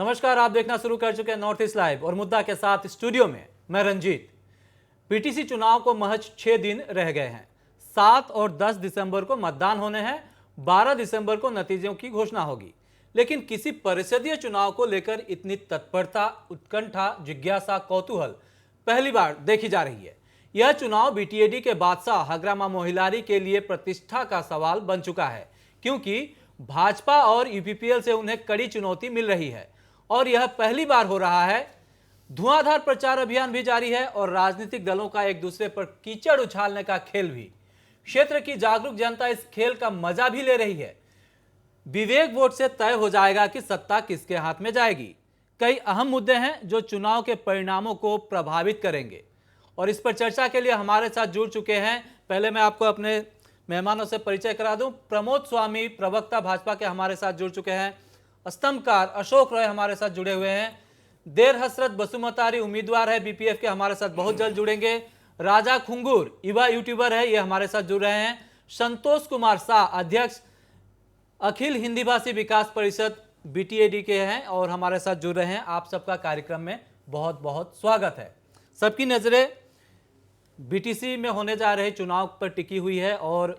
नमस्कार, आप देखना शुरू कर चुके हैं नॉर्थ ईस्ट लाइव और मुद्दा के साथ स्टूडियो में मैं रंजीत। पीटीसी चुनाव को महज 6 दिन रह गए हैं। 7 और 10 दिसंबर को मतदान होने हैं। 12 दिसंबर को नतीजों की घोषणा होगी। लेकिन किसी परिषदीय चुनाव को लेकर इतनी तत्परता, उत्कंठा, जिज्ञासा, कौतूहल पहली बार देखी जा रही है। यह चुनाव बीटीएडी के बादशाह हग्रामा मोहिलारी के लिए प्रतिष्ठा का सवाल बन चुका है, क्योंकि भाजपा और यूपीपीएल से उन्हें कड़ी चुनौती मिल रही है और यह पहली बार हो रहा है। धुआंधार प्रचार अभियान भी जारी है और राजनीतिक दलों का एक दूसरे पर कीचड़ उछालने का खेल भी। क्षेत्र की जागरूक जनता इस खेल का मजा भी ले रही है। विवेक वोट से तय हो जाएगा कि सत्ता किसके हाथ में जाएगी। कई अहम मुद्दे हैं जो चुनाव के परिणामों को प्रभावित करेंगे और इस पर चर्चा के लिए हमारे साथ जुड़ चुके हैं। पहले मैं आपको अपने मेहमानों से परिचय करा दूं। प्रमोद स्वामी, प्रवक्ता भाजपा के, हमारे साथ जुड़ चुके हैं। स्तंभकार अशोक रॉय हमारे साथ जुड़े हुए हैं। देर हसरत बसुमतारी उम्मीदवार है बीपीएफ के, हमारे साथ बहुत जल्द जुड़ेंगे। राजा खुंगूर युवा यूट्यूबर है, ये हमारे साथ जुड़ रहे हैं। संतोष कुमार शाह, अध्यक्ष अखिल हिंदी भाषी विकास परिषद बीटीएडी के हैं और हमारे साथ जुड़ रहे हैं। आप सबका कार्यक्रम में बहुत बहुत स्वागत है। सबकी नजरें बीटीसी में होने जा रहे चुनाव पर टिकी हुई है और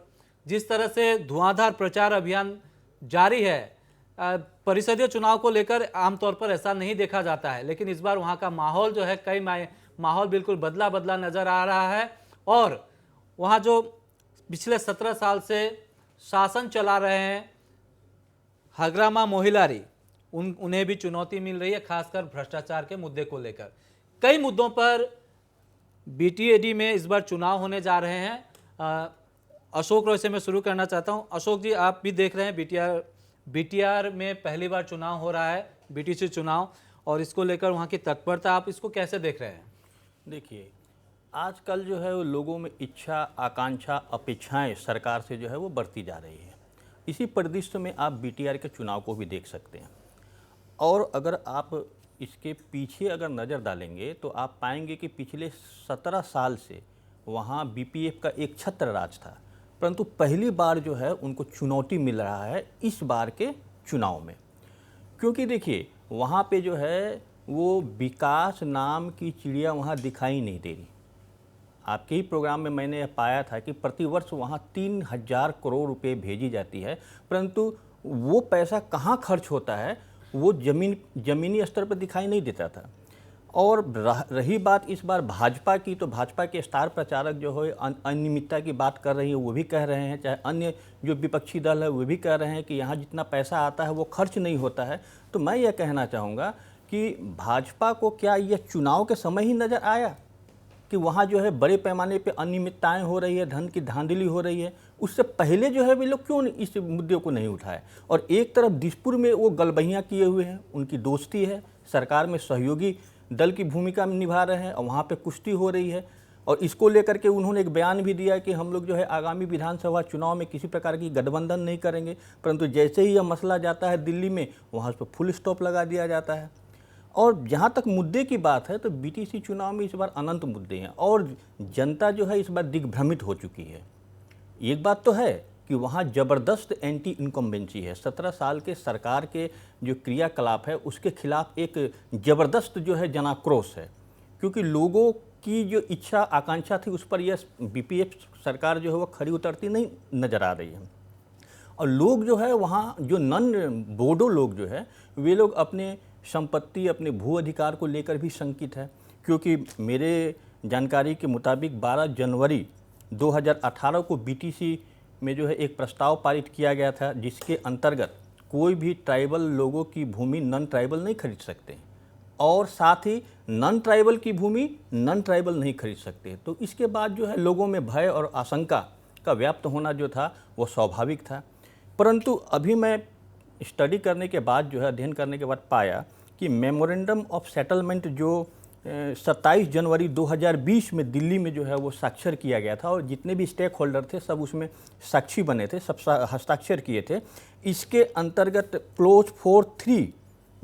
जिस तरह से धुआंधार प्रचार अभियान जारी है, परिषदीय चुनाव को लेकर आमतौर पर ऐसा नहीं देखा जाता है, लेकिन इस बार वहाँ का माहौल जो है, कई माहौल बिल्कुल बदला बदला नजर आ रहा है। और वहाँ जो पिछले 17 साल से शासन चला रहे हैं हग्रामा मोहिलारी, उन्हें भी चुनौती मिल रही है, खासकर भ्रष्टाचार के मुद्दे को लेकर। कई मुद्दों पर बीटीएडी में इस बार चुनाव होने जा रहे हैं। अशोक रॉय से मैं शुरू करना चाहता हूं। अशोक जी, आप भी देख रहे हैं बीटीआर में पहली बार चुनाव हो रहा है, बीटीसी चुनाव, और इसको लेकर वहां की तत्परता, आप इसको कैसे देख रहे हैं? देखिए, आजकल जो है वो लोगों में इच्छा, आकांक्षा, अपेक्षाएं सरकार से जो है वो बढ़ती जा रही है। इसी परिदृश्य में आप बीटीआर के चुनाव को भी देख सकते हैं। और अगर आप इसके पीछे अगर नज़र डालेंगे तो आप पाएंगे कि पिछले 17 साल से वहाँ बीपीएफ का एक छत्र राज था, परंतु पहली बार जो है उनको चुनौती मिल रहा है इस बार के चुनाव में। क्योंकि देखिए, वहाँ पे जो है वो विकास नाम की चिड़िया वहाँ दिखाई नहीं दे रही। आपके ही प्रोग्राम में मैंने पाया था कि प्रतिवर्ष वहाँ 3000 करोड़ रुपए भेजी जाती है, परंतु वो पैसा कहाँ खर्च होता है वो ज़मीनी स्तर पर दिखाई नहीं देता था। और रही बात इस बार भाजपा की, तो भाजपा के स्टार प्रचारक जो है अनियमितता की बात कर रही है, वो भी कह रहे हैं, चाहे अन्य जो विपक्षी दल है वो भी कह रहे हैं कि यहाँ जितना पैसा आता है वो खर्च नहीं होता है। तो मैं ये कहना चाहूँगा कि भाजपा को क्या यह चुनाव के समय ही नज़र आया कि वहाँ जो है बड़े पैमाने पे अनियमितताएं हो रही है, धन की धांधली हो रही है? उससे पहले जो है वे लोग क्यों इस मुद्दे को नहीं उठाए? और एक तरफ दिसपुर में वो गलबहियाँ किए हुए हैं, उनकी दोस्ती है, सरकार में सहयोगी दल की भूमिका निभा रहे हैं और वहाँ पे कुश्ती हो रही है। और इसको लेकर के उन्होंने एक बयान भी दिया कि हम लोग जो है आगामी विधानसभा चुनाव में किसी प्रकार की गठबंधन नहीं करेंगे, परंतु जैसे ही यह मसला जाता है दिल्ली में, वहाँ उस पर फुल स्टॉप लगा दिया जाता है। और जहाँ तक मुद्दे की बात है तो बीटीसी चुनाव में इस बार अनंत मुद्दे हैं और जनता जो है इस बार दिग्भ्रमित हो चुकी है। एक बात तो है कि वहाँ ज़बरदस्त एंटी इनकम्बेंसी है। 17 साल के सरकार के जो क्रियाकलाप है उसके खिलाफ एक ज़बरदस्त जो है जनाक्रोश है, क्योंकि लोगों की जो इच्छा, आकांक्षा थी उस पर यह बीपीएफ सरकार जो है वो खरी उतरती नहीं नज़र आ रही है। और लोग जो है वहाँ जो नन बोडो लोग जो है वे लोग अपने संपत्ति, अपने भू अधिकार को लेकर भी शंकित है। क्योंकि मेरे जानकारी के मुताबिक 12 जनवरी 2018 को बीटीसी में जो है एक प्रस्ताव पारित किया गया था, जिसके अंतर्गत कोई भी ट्राइबल लोगों की भूमि नॉन ट्राइबल नहीं खरीद सकते और साथ ही नॉन ट्राइबल की भूमि नॉन ट्राइबल नहीं खरीद सकते। तो इसके बाद जो है लोगों में भय और आशंका का व्याप्त होना जो था वो स्वाभाविक था। परंतु अभी मैं स्टडी करने के बाद जो है, अध्ययन करने के बाद पाया कि मेमोरेंडम ऑफ सेटलमेंट जो 27 जनवरी 2020 में दिल्ली में जो है वो स्वाक्षर किया गया था और जितने भी स्टेक होल्डर थे सब उसमें साक्षी बने थे, सब हस्ताक्षर किए थे। इसके अंतर्गत क्लोज 4.3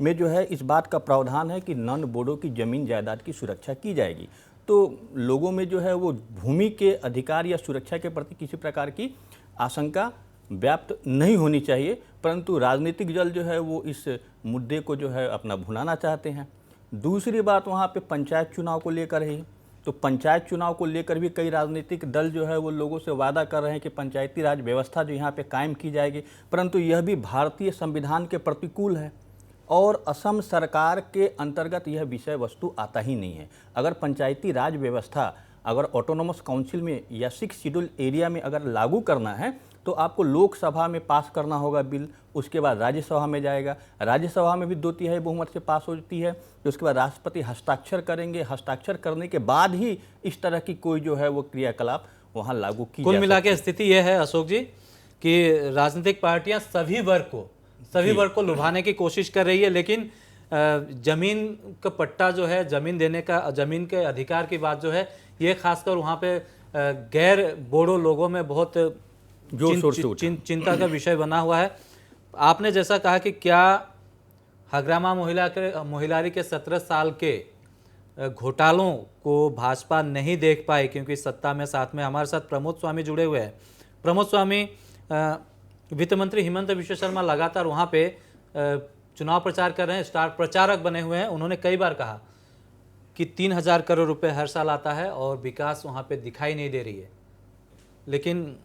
में जो है इस बात का प्रावधान है कि नॉन बोडो की ज़मीन जायदाद की सुरक्षा की जाएगी। तो लोगों में जो है वो भूमि के अधिकार या सुरक्षा के प्रति किसी प्रकार की आशंका व्याप्त नहीं होनी चाहिए, परंतु राजनीतिक दल जो है वो इस मुद्दे को जो है अपना भुनाना चाहते हैं। दूसरी बात वहाँ पे पंचायत चुनाव को लेकर है, तो पंचायत चुनाव को लेकर भी कई राजनीतिक दल जो है वो लोगों से वादा कर रहे हैं कि पंचायती राज व्यवस्था जो यहाँ पे कायम की जाएगी, परंतु यह भी भारतीय संविधान के प्रतिकूल है और असम सरकार के अंतर्गत यह विषय वस्तु आता ही नहीं है। अगर पंचायती राज व्यवस्था अगर ऑटोनोमस काउंसिल में या 6 शेड्यूल एरिया में अगर लागू करना है तो आपको लोकसभा में पास करना होगा बिल, उसके बाद राज्यसभा में जाएगा, राज्यसभा में भी 2/3 बहुमत से पास होती है, तो उसके बाद राष्ट्रपति हस्ताक्षर करेंगे, हस्ताक्षर करने के बाद ही इस तरह की कोई जो है वो क्रियाकलाप वहाँ लागू की कुल जा मिला सकती के है। स्थिति यह है अशोक जी कि राजनीतिक पार्टियां सभी वर्ग को लुभाने की कोशिश कर रही है, लेकिन जमीन का पट्टा जो है, जमीन देने का, जमीन के अधिकार की बात जो है, ये खासकर वहाँ पे गैर बोडो लोगों में बहुत चिंता का विषय बना हुआ है। आपने जैसा कहा कि क्या हग्रामा मोहिलारी के 17 साल के घोटालों को भाजपा नहीं देख पाई क्योंकि सत्ता में साथ में हमारे साथ प्रमोद स्वामी जुड़े हुए हैं। प्रमोद स्वामी, वित्त मंत्री हिमंत विश्व शर्मा लगातार वहाँ पे चुनाव प्रचार कर रहे हैं, स्टार प्रचारक बने हुए हैं। उन्होंने कई बार कहा कि 3,000 करोड़ रुपए हर साल आता है और विकास वहाँ पे दिखाई नहीं दे रही है, लेकिन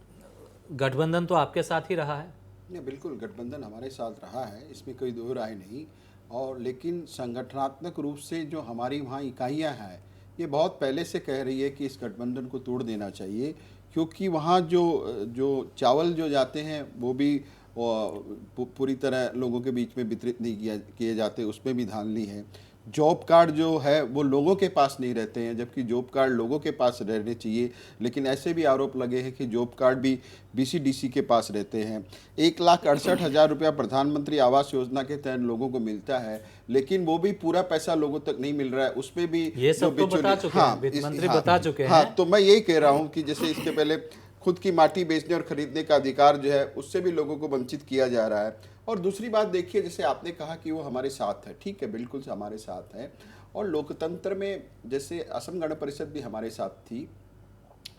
गठबंधन तो आपके साथ ही रहा है। नहीं, बिल्कुल गठबंधन हमारे साथ रहा है, इसमें कोई दो राय नहीं। और लेकिन संगठनात्मक रूप से जो हमारी वहाँ इकाइयाँ हैं, ये बहुत पहले से कह रही है कि इस गठबंधन को तोड़ देना चाहिए, क्योंकि वहाँ जो चावल जो जाते हैं वो भी पूरी तरह लोगों के बीच में वितरित नहीं किए जाते, उसमें भी धांधली है। जॉब कार्ड जो है वो लोगों के पास नहीं रहते हैं, जबकि जॉब कार्ड लोगों के पास रहने चाहिए, लेकिन ऐसे भी आरोप लगे हैं कि जॉब कार्ड भी BCDC के पास रहते हैं। 1,68,000 रुपया प्रधानमंत्री आवास योजना के तहत लोगों को मिलता है, लेकिन वो भी पूरा पैसा लोगों तक नहीं मिल रहा है, उसमें भी ये सब तो बता चुके हैं, वित्त मंत्री बता चुके हैं। हाँ, तो मैं यही कह रहा हूँ कि जैसे इसके पहले खुद की माटी बेचने और खरीदने का अधिकार जो है उससे भी लोगों को वंचित किया जा रहा है। और दूसरी बात देखिए, जैसे आपने कहा कि वो हमारे साथ है, ठीक है, बिल्कुल हमारे साथ है। और लोकतंत्र में जैसे असम गण परिषद भी हमारे साथ थी,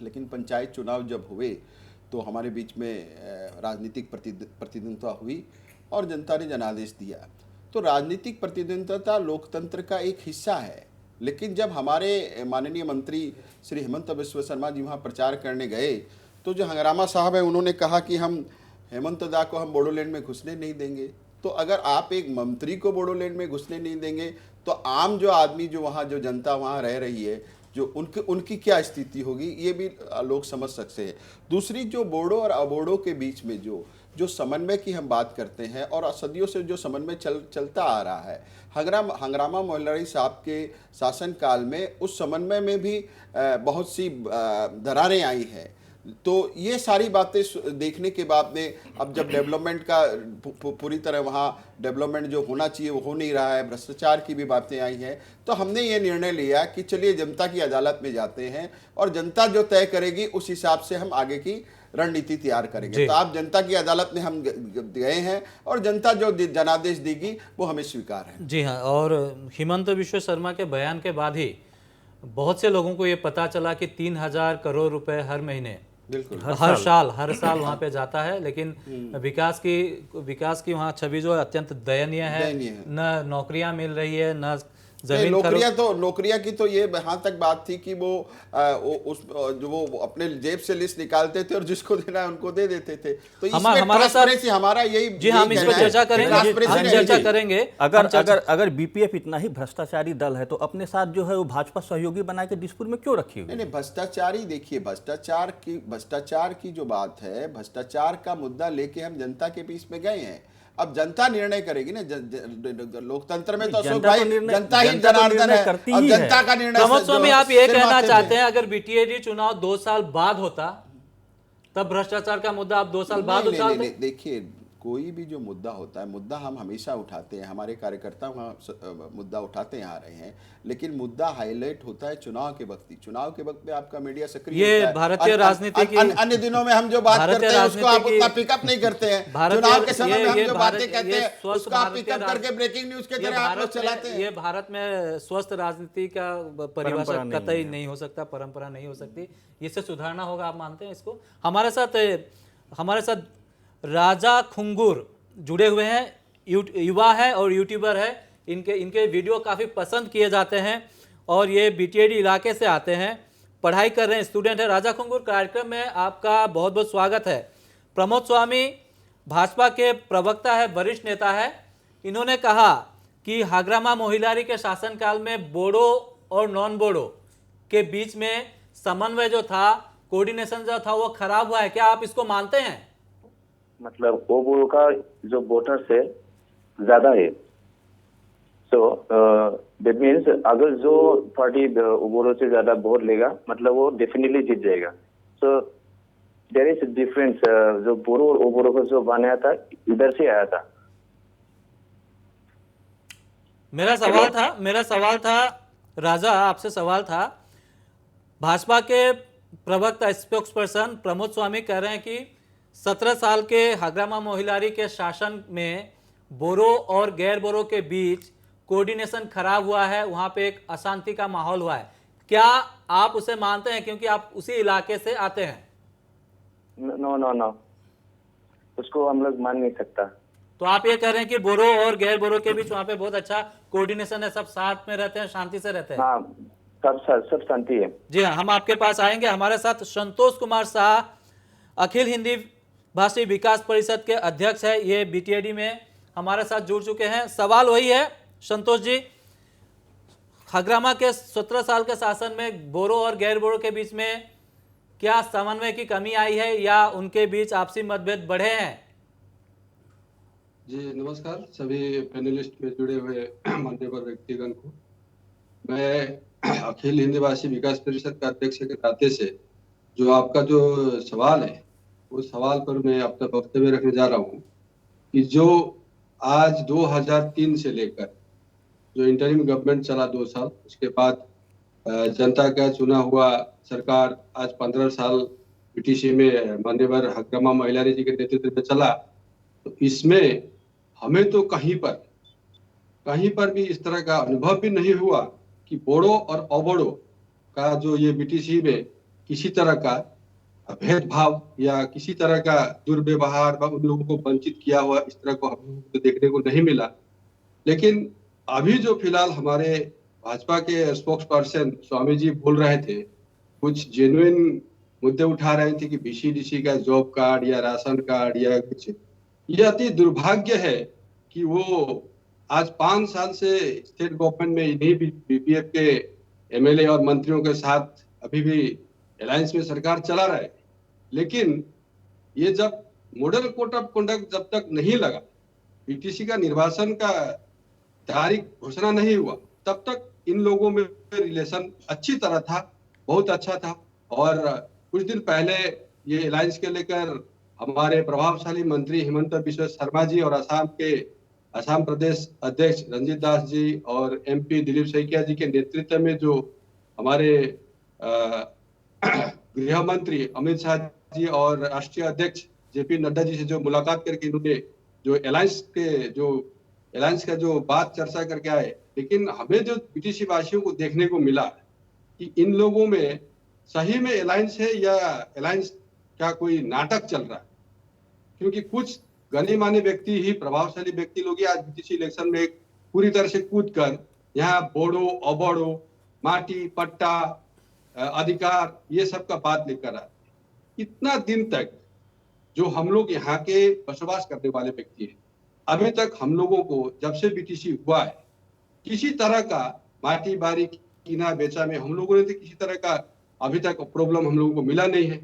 लेकिन पंचायत चुनाव जब हुए तो हमारे बीच में राजनीतिक प्रतिद्वंद्विता हुई और जनता ने जनादेश दिया। तो राजनीतिक प्रतिद्वंद्विता लोकतंत्र का एक हिस्सा है, लेकिन जब हमारे माननीय मंत्री श्री हिमंत बिस्व शर्मा जी वहाँ प्रचार करने गए तो जो हंगामा साहब है उन्होंने कहा कि हम हेमंत दा को हम बोडोलैंड में घुसने नहीं देंगे। तो अगर आप एक मंत्री को बोडोलैंड में घुसने नहीं देंगे तो आम जो आदमी, जो वहाँ जो जनता वहाँ रह रही है, जो उनकी क्या स्थिति होगी, ये भी लोग समझ सकते हैं। दूसरी, जो बोडो और अबोडो के बीच में जो समन्वय की हम बात करते हैं और सदियों से जो समन्वय चलता आ रहा है, हंगामा मोहिलारी साहब के शासनकाल में उस समन्वय में भी बहुत सी दरारें आई हैं। तो ये सारी बातें देखने के बाद में अब जब डेवलपमेंट का पूरी तरह वहाँ डेवलपमेंट जो होना चाहिए वो हो नहीं रहा है, भ्रष्टाचार की भी बातें आई हैं, तो हमने ये निर्णय लिया कि चलिए जनता की अदालत में जाते हैं और जनता जो तय करेगी उस हिसाब से हम आगे की रणनीति तैयार करेंगे। तो आप जनता की अदालत में हम गए हैं और जनता जो जनादेश देगी वो हमें स्वीकार है। जी हाँ, और हिमंत विश्व शर्मा के बयान के बाद ही बहुत से लोगों को ये पता चला कि 3,000 करोड़ रुपए हर महीने, बिल्कुल हर साल वहाँ पे जाता है, लेकिन विकास की वहाँ छवि जो अत्यंत दयनीय है। न नौकरियां मिल रही है, न जमीन। नौकरियां की तो ये यहाँ तक बात थी कि वो अपने जेब से लिस्ट निकालते थे और जिसको देना है उनको दे देते थे। तो हमारा यही, जी हम इस पर चर्चा करेंगे। अगर BPF इतना ही भ्रष्टाचारी दल है तो अपने साथ जो है वो भाजपा सहयोगी बना के दिसपुर में क्यों रखी हुई? नहीं, भ्रष्टाचारी, देखिए भ्रष्टाचार की जो बात है, भ्रष्टाचार का मुद्दा लेके हम जनता के बीच में गए हैं। अब जनता निर्णय करेगी ना, लोकतंत्र में तो अशोक भाई जनता ही जनार्दन है, अब जनता का निर्णय। प्रमोद स्वामी, आप ये कहना चाहते हैं अगर BTAD चुनाव 2 साल बाद होता तब भ्रष्टाचार का मुद्दा आप 2 साल बाद उठाते? देखिए, कोई भी जो मुद्दा होता है, मुद्दा हम हमेशा उठाते हैं, हमारे कार्यकर्ता वहाँ मुद्दा उठाते आ रहे हैं, लेकिन मुद्दा हाईलाइट होता है चुनाव के वक्त ही। चुनाव के वक्त में आपका मीडिया सक्रिय ये होता है। भारतीय राजनीति की, अन्य दिनों में हम जो बात करते हैं उसको आप उतना पिकअप नहीं करते हैं। चुनाव के समय में हम जो बातें कहते हैं उसको आप पिकअप करके ब्रेकिंग न्यूज के तरह आप लोग चलाते हैं। ये भारत में स्वस्थ राजनीति का परिभाषा कतई नहीं हो सकता, परंपरा नहीं हो सकती। इससे सुधारना होगा, आप मानते हैं इसको? हमारे साथ राजा खुंगुर जुड़े हुए हैं, युवा है और यूट्यूबर है। इनके वीडियो काफ़ी पसंद किए जाते हैं और ये बीटीएडी इलाके से आते हैं, पढ़ाई कर रहे हैं, स्टूडेंट है। राजा खुंगुर, कार्यक्रम में आपका बहुत बहुत स्वागत है। प्रमोद स्वामी भाजपा के प्रवक्ता है, वरिष्ठ नेता है। इन्होंने कहा कि हाग्रामा मोहिलारी के शासनकाल में बोडो और नॉन बोडो के बीच में समन्वय जो था, कोऑर्डिनेशन जो था, वो खराब हुआ है। क्या आप इसको मानते हैं? मतलब ओबोरो का जो वोटर्स है ज्यादा है, सो दैट मीन्स अगर जो पार्टी ओबोरो से ज्यादा वोट लेगा मतलब वो डेफिनेटली जीत जाएगा। सो देयर इज डिफरेंस, जो बोरो और ओबोरो को जो बनाया था इधर से आया था। मेरा सवाल था राजा, आपसे सवाल था। भाजपा के प्रवक्ता स्पोक्स पर्सन प्रमोद स्वामी कह रहे हैं कि 17 साल के हाग्रामा मोहिलारी के शासन में बोरो और गैर बोरो के बीच कोऑर्डिनेशन खराब हुआ है, वहां पे एक अशांति का माहौल हुआ है। क्या आप उसे मानते हैं, क्योंकि आप उसी इलाके से आते हैं? नो, उसको हम लोग मान नहीं सकता। तो आप ये कह रहे हैं कि बोरो और गैर बोरो के बीच वहां पे बहुत अच्छा कोऑर्डिनेशन है, सब साथ में रहते हैं, शांति से रहते हैं? हाँ, सब शांति है। जी हाँ, हम आपके पास आएंगे। हमारे साथ संतोष कुमार शाह, अखिल हिंदी भाषी विकास परिषद के अध्यक्ष है, ये बीटीएडी में हमारे साथ जुड़ चुके हैं। सवाल वही है संतोष जी, हाग्रामा के 17 साल के शासन में बोरो और गैर बोरो के बीच में क्या समन्वय की कमी आई है या उनके बीच आपसी मतभेद बढ़े हैं? जी नमस्कार सभी पैनलिस्ट में जुड़े हुए मान्यवर व्यक्तिगण को। मैं अखिल हिंदी भाषी विकास परिषद का अध्यक्ष के नाते से जो आपका जो सवाल है उस सवाल पर मैं अपना वक्तव्य रखने जा रहा हूँ कि जो आज 2003 से लेकर जो इंटरिम गवर्नमेंट चला 2 साल, उसके बाद जनता का चुना हुआ सरकार आज 15 साल बीटीसी में मान्यवर हाग्रामा मोहिलारी जी के नेतृत्व में चला, तो इसमें हमें तो कहीं पर भी इस तरह का अनुभव भी नहीं हुआ कि बोडो और अबोडो का जो ये बीटीसी में किसी तरह का भेदभाव या किसी तरह का दुर्व्यवहार व उन लोगों को वंचित किया हुआ, इस तरह को हम लोगों को देखने को नहीं मिला। लेकिन अभी जो फिलहाल हमारे भाजपा के स्पोक्स पर्सन स्वामी जी बोल रहे थे, कुछ जेन्युइन मुद्दे उठा रहे थे कि बीसीडीसी का जॉब कार्ड या राशन कार्ड या कुछ, ये अति दुर्भाग्य है कि वो आज 5 साल से स्टेट गवर्नमेंट में इन्हीं बीपीएफ के एमएलए और मंत्रियों के साथ अभी भी अलायंस में सरकार चला रहा है। लेकिन ये जब मॉडल कोड ऑफ कंडक्ट जब तक नहीं लगा, बीटीसी का निर्वाचन का तारीख घोषणा नहीं हुआ, तब तक इन लोगों में रिलेशन अच्छी तरह था, बहुत अच्छा था। और कुछ दिन पहले ये अलायंस के लेकर हमारे प्रभावशाली मंत्री हिमंत बिश्व शर्मा जी और असम प्रदेश अध्यक्ष रंजीत दास जी और एमपी दिलीप सैकिया जी के नेतृत्व में जो हमारे गृह मंत्री अमित शाह जी और राष्ट्रीय अध्यक्ष जेपी नड्डा जी से जो मुलाकात करके इन्होंने जो अलायंस का जो बात चर्चा करके आए। लेकिन हमें जो बीटीसी वासियों को देखने को मिला कि इन लोगों में सही में अलायंस है या अलायंस का कोई नाटक चल रहा है, क्योंकि कुछ गणे माने व्यक्ति ही, प्रभावशाली व्यक्ति लोग आज बीटीसी इलेक्शन में पूरी तरह से कूद कर यहाँ बोडो अबोडो माटी पट्टा अधिकार ये सब का बात लेकर आए। इतना दिन तक जो हम लोग यहाँ के बसवास करने वाले व्यक्ति हैं, अभी तक हम लोगों को जब से बीटीसी हुआ है किसी तरह का माटी बारी कीना बेचा में हम लोगों ने तो किसी तरह का अभी तक प्रॉब्लम हम लोगों को मिला नहीं है।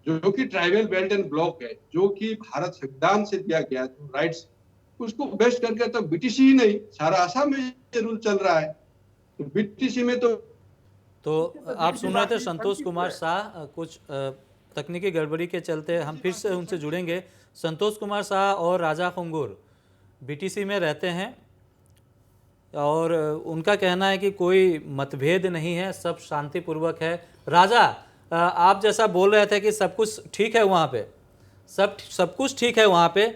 जो कि ट्राइबल बेल्ट एंड ब्लॉक है, जो कि भारत संविधान से दिया गया जो राइट्स, उसको बेस्ट करके तो बीटीसी ही नहीं सारा आसाम में ये रूल चल रहा है। तो बीटीसी में तो आप सुन रहे थे संतोष कुमार शाह। कुछ तकनीकी गड़बड़ी के चलते हम फिर से उनसे जुड़ेंगे। संतोष कुमार शाह और राजा खुंगुर बीटीसी में रहते हैं और उनका कहना है कि कोई मतभेद नहीं है, सब शांतिपूर्वक है। राजा, आप जैसा बोल रहे थे कि सब कुछ ठीक है वहाँ पे, सब कुछ ठीक है वहाँ पे,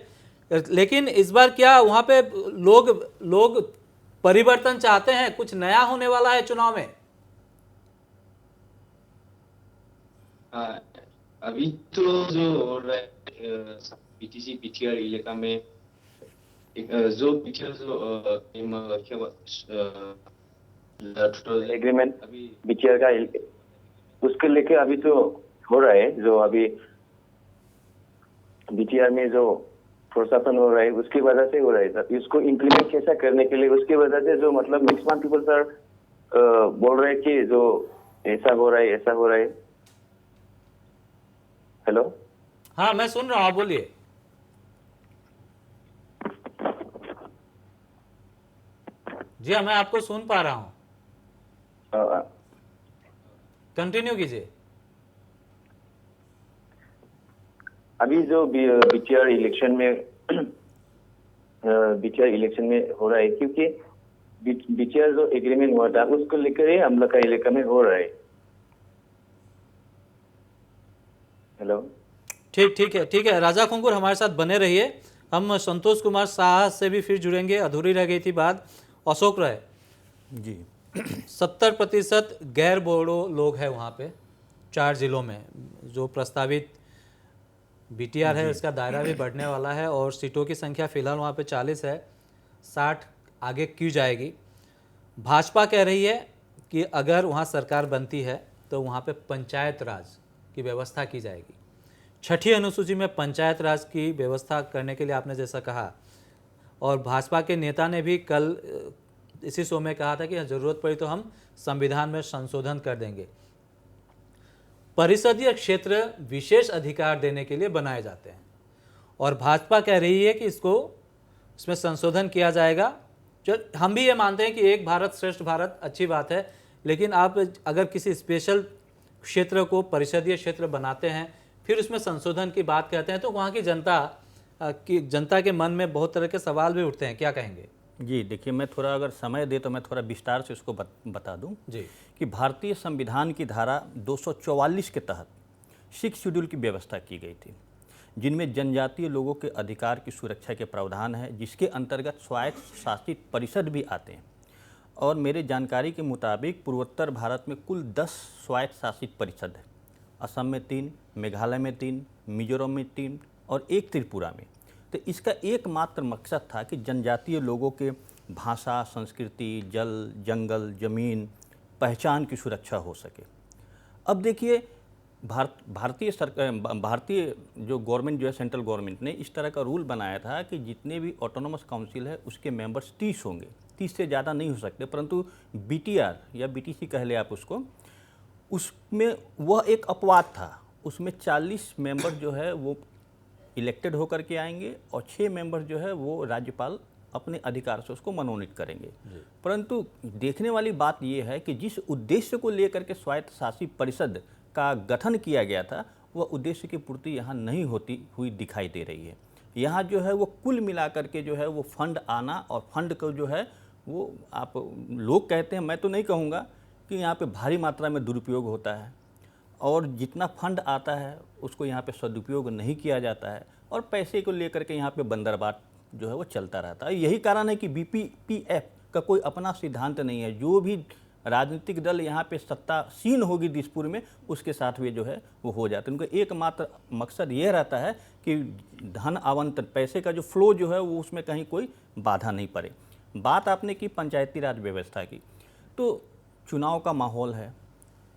लेकिन इस बार क्या वहाँ पे लोग परिवर्तन चाहते हैं? कुछ नया होने वाला है चुनाव में? अभी तो जो बीटीसी बीटीआर इलाका में जो बीटीआर जो एग्रीमेंट अभी बीटीआर का उसके लेके अभी तो हो रहा है, जो अभी बीटीआर में जो प्रोत्साहन हो रहा है उसकी वजह से हो रहा है सर। इसको इम्प्लीमेंट कैसा करने के लिए उसकी वजह से जो मतलब मैक्सिमम पीपल सर बोल रहे हैं कि जो ऐसा हो रहा है ऐसा हो रहा है। हेलो, हाँ मैं सुन रहा हूँ, आप बोलिए। जी हाँ, मैं आपको सुन पा रहा हूँ, कंटिन्यू कीजिए। अभी जो बीटीआर इलेक्शन में बीटीआर इलेक्शन में हो रहा है, क्योंकि बीटीआर जो एग्रीमेंट हुआ था उसको लेकर ही हम लोग का इलाका में हो रहा है। हेलो, ठीक है राजा खुंगुर, हमारे साथ बने रहिए। हम संतोष कुमार शाह से भी फिर जुड़ेंगे, अधूरी रह गई थी बात। अशोक राय जी, 70% गैर बोडो लोग हैं वहाँ पे 4 जिलों में। जो प्रस्तावित बीटीआर है उसका दायरा भी बढ़ने वाला है और सीटों की संख्या फिलहाल वहाँ पे 40 है, 60 आगे की जाएगी। भाजपा कह रही है कि अगर वहाँ सरकार बनती है तो वहाँ पे पंचायत राज की व्यवस्था की जाएगी। 6ठी अनुसूची में पंचायत राज की व्यवस्था करने के लिए आपने जैसा कहा, और भाजपा के नेता ने भी कल इसी शो में कहा था कि ज़रूरत पड़ी तो हम संविधान में संशोधन कर देंगे। परिषदीय क्षेत्र विशेष अधिकार देने के लिए बनाए जाते हैं और भाजपा कह रही है कि इसमें संशोधन किया जाएगा। जो हम भी ये मानते हैं कि एक भारत श्रेष्ठ भारत अच्छी बात है, लेकिन आप अगर किसी स्पेशल क्षेत्र को परिषदीय क्षेत्र बनाते हैं फिर उसमें संशोधन की बात कहते हैं तो वहाँ की जनता के मन में बहुत तरह के सवाल भी उठते हैं। क्या कहेंगे? जी देखिए, मैं थोड़ा अगर समय दे तो मैं थोड़ा विस्तार से इसको बता दूं जी कि भारतीय संविधान की धारा 244 के तहत 6 शेड्यूल की व्यवस्था की गई थी, जिनमें जनजातीय लोगों के अधिकार की सुरक्षा के प्रावधान है, जिसके अंतर्गत स्वायत्त शासित परिषद भी आते हैं। और मेरे जानकारी के मुताबिक पूर्वोत्तर भारत में कुल 10 स्वायत्त शासित परिषद है। असम में 3, मेघालय में 3, मिजोरम में 3 और 1 त्रिपुरा में। तो इसका एकमात्र मकसद था कि जनजातीय लोगों के भाषा, संस्कृति, जल, जंगल, जमीन, पहचान की सुरक्षा हो सके। अब देखिए, भारतीय जो गवर्नमेंट जो है, सेंट्रल गवर्नमेंट ने इस तरह का रूल बनाया था कि जितने भी ऑटोनोमस काउंसिल है उसके मेंबर्स 30 होंगे, 30 से ज़्यादा नहीं हो सकते। परंतु बीटीआर या बीटीसी कह ले आप उसको, उसमें वह एक अपवाद था। उसमें 40 मेंबर जो है वो इलेक्टेड होकर के आएंगे और 6 मेंबर जो है वो राज्यपाल अपने अधिकार से उसको मनोनीत करेंगे। परंतु देखने वाली बात यह है कि जिस उद्देश्य को लेकर के स्वायत्त शासित परिषद का गठन किया गया था, वह उद्देश्य की पूर्ति यहाँ नहीं होती हुई दिखाई दे रही है। यहाँ जो है वो कुल मिलाकर के जो है वो फंड आना और फंड को जो है वो आप लोग कहते हैं, मैं तो नहीं कहूँगा कि यहाँ पे भारी मात्रा में दुरुपयोग होता है और जितना फंड आता है उसको यहाँ पे सदुपयोग नहीं किया जाता है और पैसे को लेकर के यहाँ पे बंदरबाट जो है वो चलता रहता है। यही कारण है कि बीपीपीएफ का कोई अपना सिद्धांत नहीं है। जो भी राजनीतिक दल यहाँ पे सत्तासीन होगी दिसपुर में, उसके साथ वे जो है वो हो जाते हैं। उनका एकमात्र मकसद ये रहता है कि धन आवंटन, पैसे का जो फ्लो जो है वो उसमें कहीं कोई बाधा नहीं पड़े। बात आपने की पंचायती राज व्यवस्था की, तो चुनाव का माहौल है,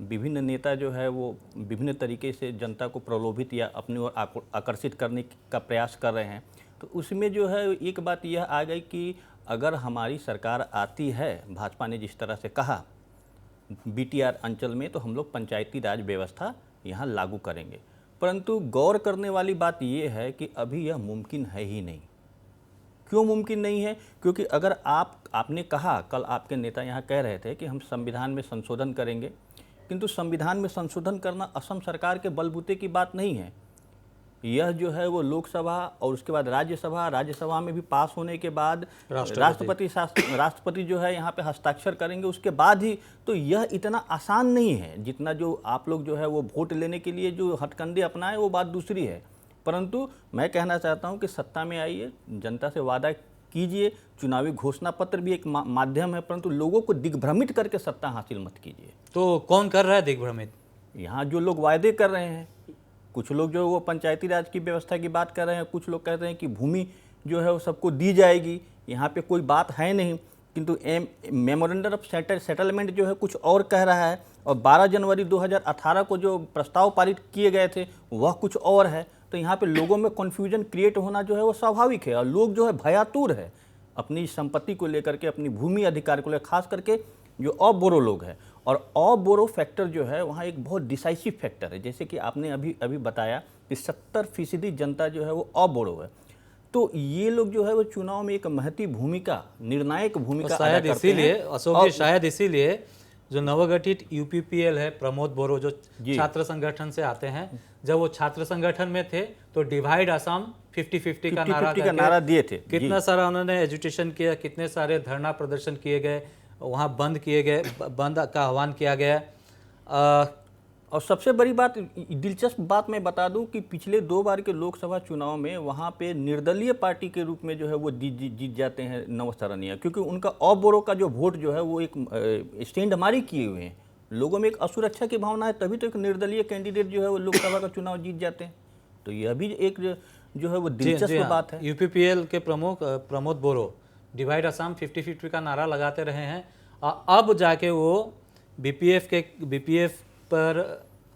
विभिन्न नेता जो है वो विभिन्न तरीके से जनता को प्रलोभित या अपनी ओर आकर्षित करने का प्रयास कर रहे हैं। तो उसमें जो है एक बात यह आ गई कि अगर हमारी सरकार आती है, भाजपा ने जिस तरह से कहा बीटीआर अंचल में, तो हम लोग पंचायती राज व्यवस्था यहाँ लागू करेंगे। परंतु गौर करने वाली बात यह है कि अभी यह मुमकिन है ही नहीं। क्यों मुमकिन नहीं है? क्योंकि अगर आपने कहा, कल आपके नेता यहाँ कह रहे थे कि हम संविधान में संशोधन करेंगे, किंतु संविधान में संशोधन करना असम सरकार के बलबूते की बात नहीं है। यह जो है वो लोकसभा और उसके बाद राज्यसभा में भी पास होने के बाद राष्ट्रपति जो है यहाँ पे हस्ताक्षर करेंगे, उसके बाद ही। तो यह इतना आसान नहीं है जितना जो आप लोग जो है वो वोट लेने के लिए जो हथकंडे अपनाए, वो बात दूसरी है। परंतु मैं कहना चाहता हूँ कि सत्ता में आइए, जनता से वादा कीजिए। चुनावी घोषणा पत्र भी एक माध्यम है, परंतु लोगों को दिग्भ्रमित करके सत्ता हासिल मत कीजिए। तो कौन कर रहा है दिग्भ्रमित? यहाँ जो लोग वायदे कर रहे हैं, कुछ लोग जो है वो पंचायती राज की व्यवस्था की बात कर रहे हैं, कुछ लोग कह रहे हैं कि भूमि जो है वो सबको दी जाएगी, यहाँ पे कोई बात है नहीं। किंतु मेमोरेंडम ऑफ सेटलमेंट जो है कुछ और कह रहा है, और 12 जनवरी 2018 को जो प्रस्ताव पारित किए गए थे वह कुछ और है। तो यहाँ पे लोगों में कन्फ्यूजन क्रिएट होना जो है वो स्वाभाविक है, और लोग जो है भयातुर है अपनी संपत्ति को लेकर के, अपनी भूमि अधिकार को लेकर, खास करके जो अबोरो लोग हैं। और अबोरो फैक्टर जो है वहाँ एक बहुत डिसाइसिव फैक्टर है, जैसे कि आपने अभी बताया कि 70% जनता जो है वो अबोरो है। तो ये लोग जो है वो चुनाव में एक महती भूमिका, निर्णायक भूमिका अदा शायद करते इसीलिए हैं। अशोक जी, शायद इसीलिए जो नवगठित यूपीपीएल है, प्रमोद बोरो जो जी। छात्र संगठन से आते हैं, जब वो छात्र संगठन में थे तो डिवाइड असम 50-50 का 50-50 का करके नारा दिए थे। कितना सारा उन्होंने एजुटेशन किया, कितने सारे धरना प्रदर्शन किए गए, वहाँ बंद किए गए, बंद का आह्वान किया गया। और सबसे बड़ी बात, दिलचस्प बात मैं बता दूं कि पिछले 2 बार के लोकसभा चुनाव में वहाँ पे निर्दलीय पार्टी के रूप में जो है वो जीत जाते हैं नवसरनिया, क्योंकि उनका अबोरो का जो वोट जो है वो एक स्टैंड हमारी किए हुए हैं। लोगों में एक असुरक्षा की भावना है, तभी तो एक निर्दलीय कैंडिडेट जो है वो लोकसभा का चुनाव जीत जाते हैं। तो यह भी एक जो है वो दिलचस्प बात है। यूपीपीएल के प्रमुख प्रमोद बोरो डिवाइड असम 50-50 का नारा लगाते रहे हैं, और अब जाके वो बीपीएफ पर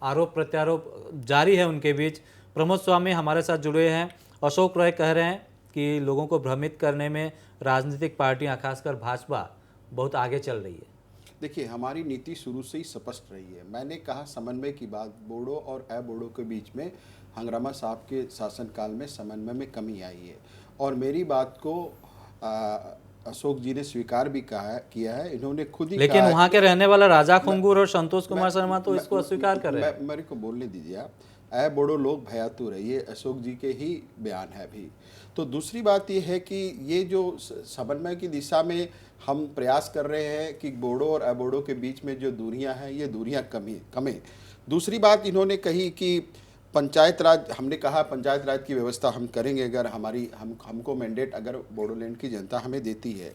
आरोप प्रत्यारोप जारी है उनके बीच। प्रमोद स्वामी हमारे साथ जुड़े हैं। अशोक रॉय कह रहे हैं कि लोगों को भ्रमित करने में राजनीतिक पार्टियां, खासकर भाजपा, बहुत आगे चल रही है। देखिए, हमारी नीति शुरू से ही स्पष्ट रही है। मैंने कहा समन्वय की बात, बोडो और अबोडो के बीच में हंगरामा साहब के शासनकाल में समन्वय में कमी आई है, और मेरी बात को अशोक जी ने स्वीकार भी किया है। इन्होंने खुद ही लेकिन कहा वहां के रहने वाला राजा खुंगूर और संतोष कुमार शर्मा तो इसको अस्वीकार कर रहे हैं। मेरे को बोलने दीजिए आप। बोडो लोग भयातुर है, ये अशोक जी के ही बयान है अभी। तो दूसरी बात ये है कि ये जो समन्वय की दिशा में हम प्रयास कर रहे हैं कि बोडो और अबोडो के बीच में जो दूरियां हैं, ये दूरियां कमें। दूसरी बात इन्होंने कही कि पंचायत राज, हमने कहा पंचायत राज की व्यवस्था हम करेंगे अगर हमको मैंडेट अगर बोडोलैंड की जनता हमें देती है।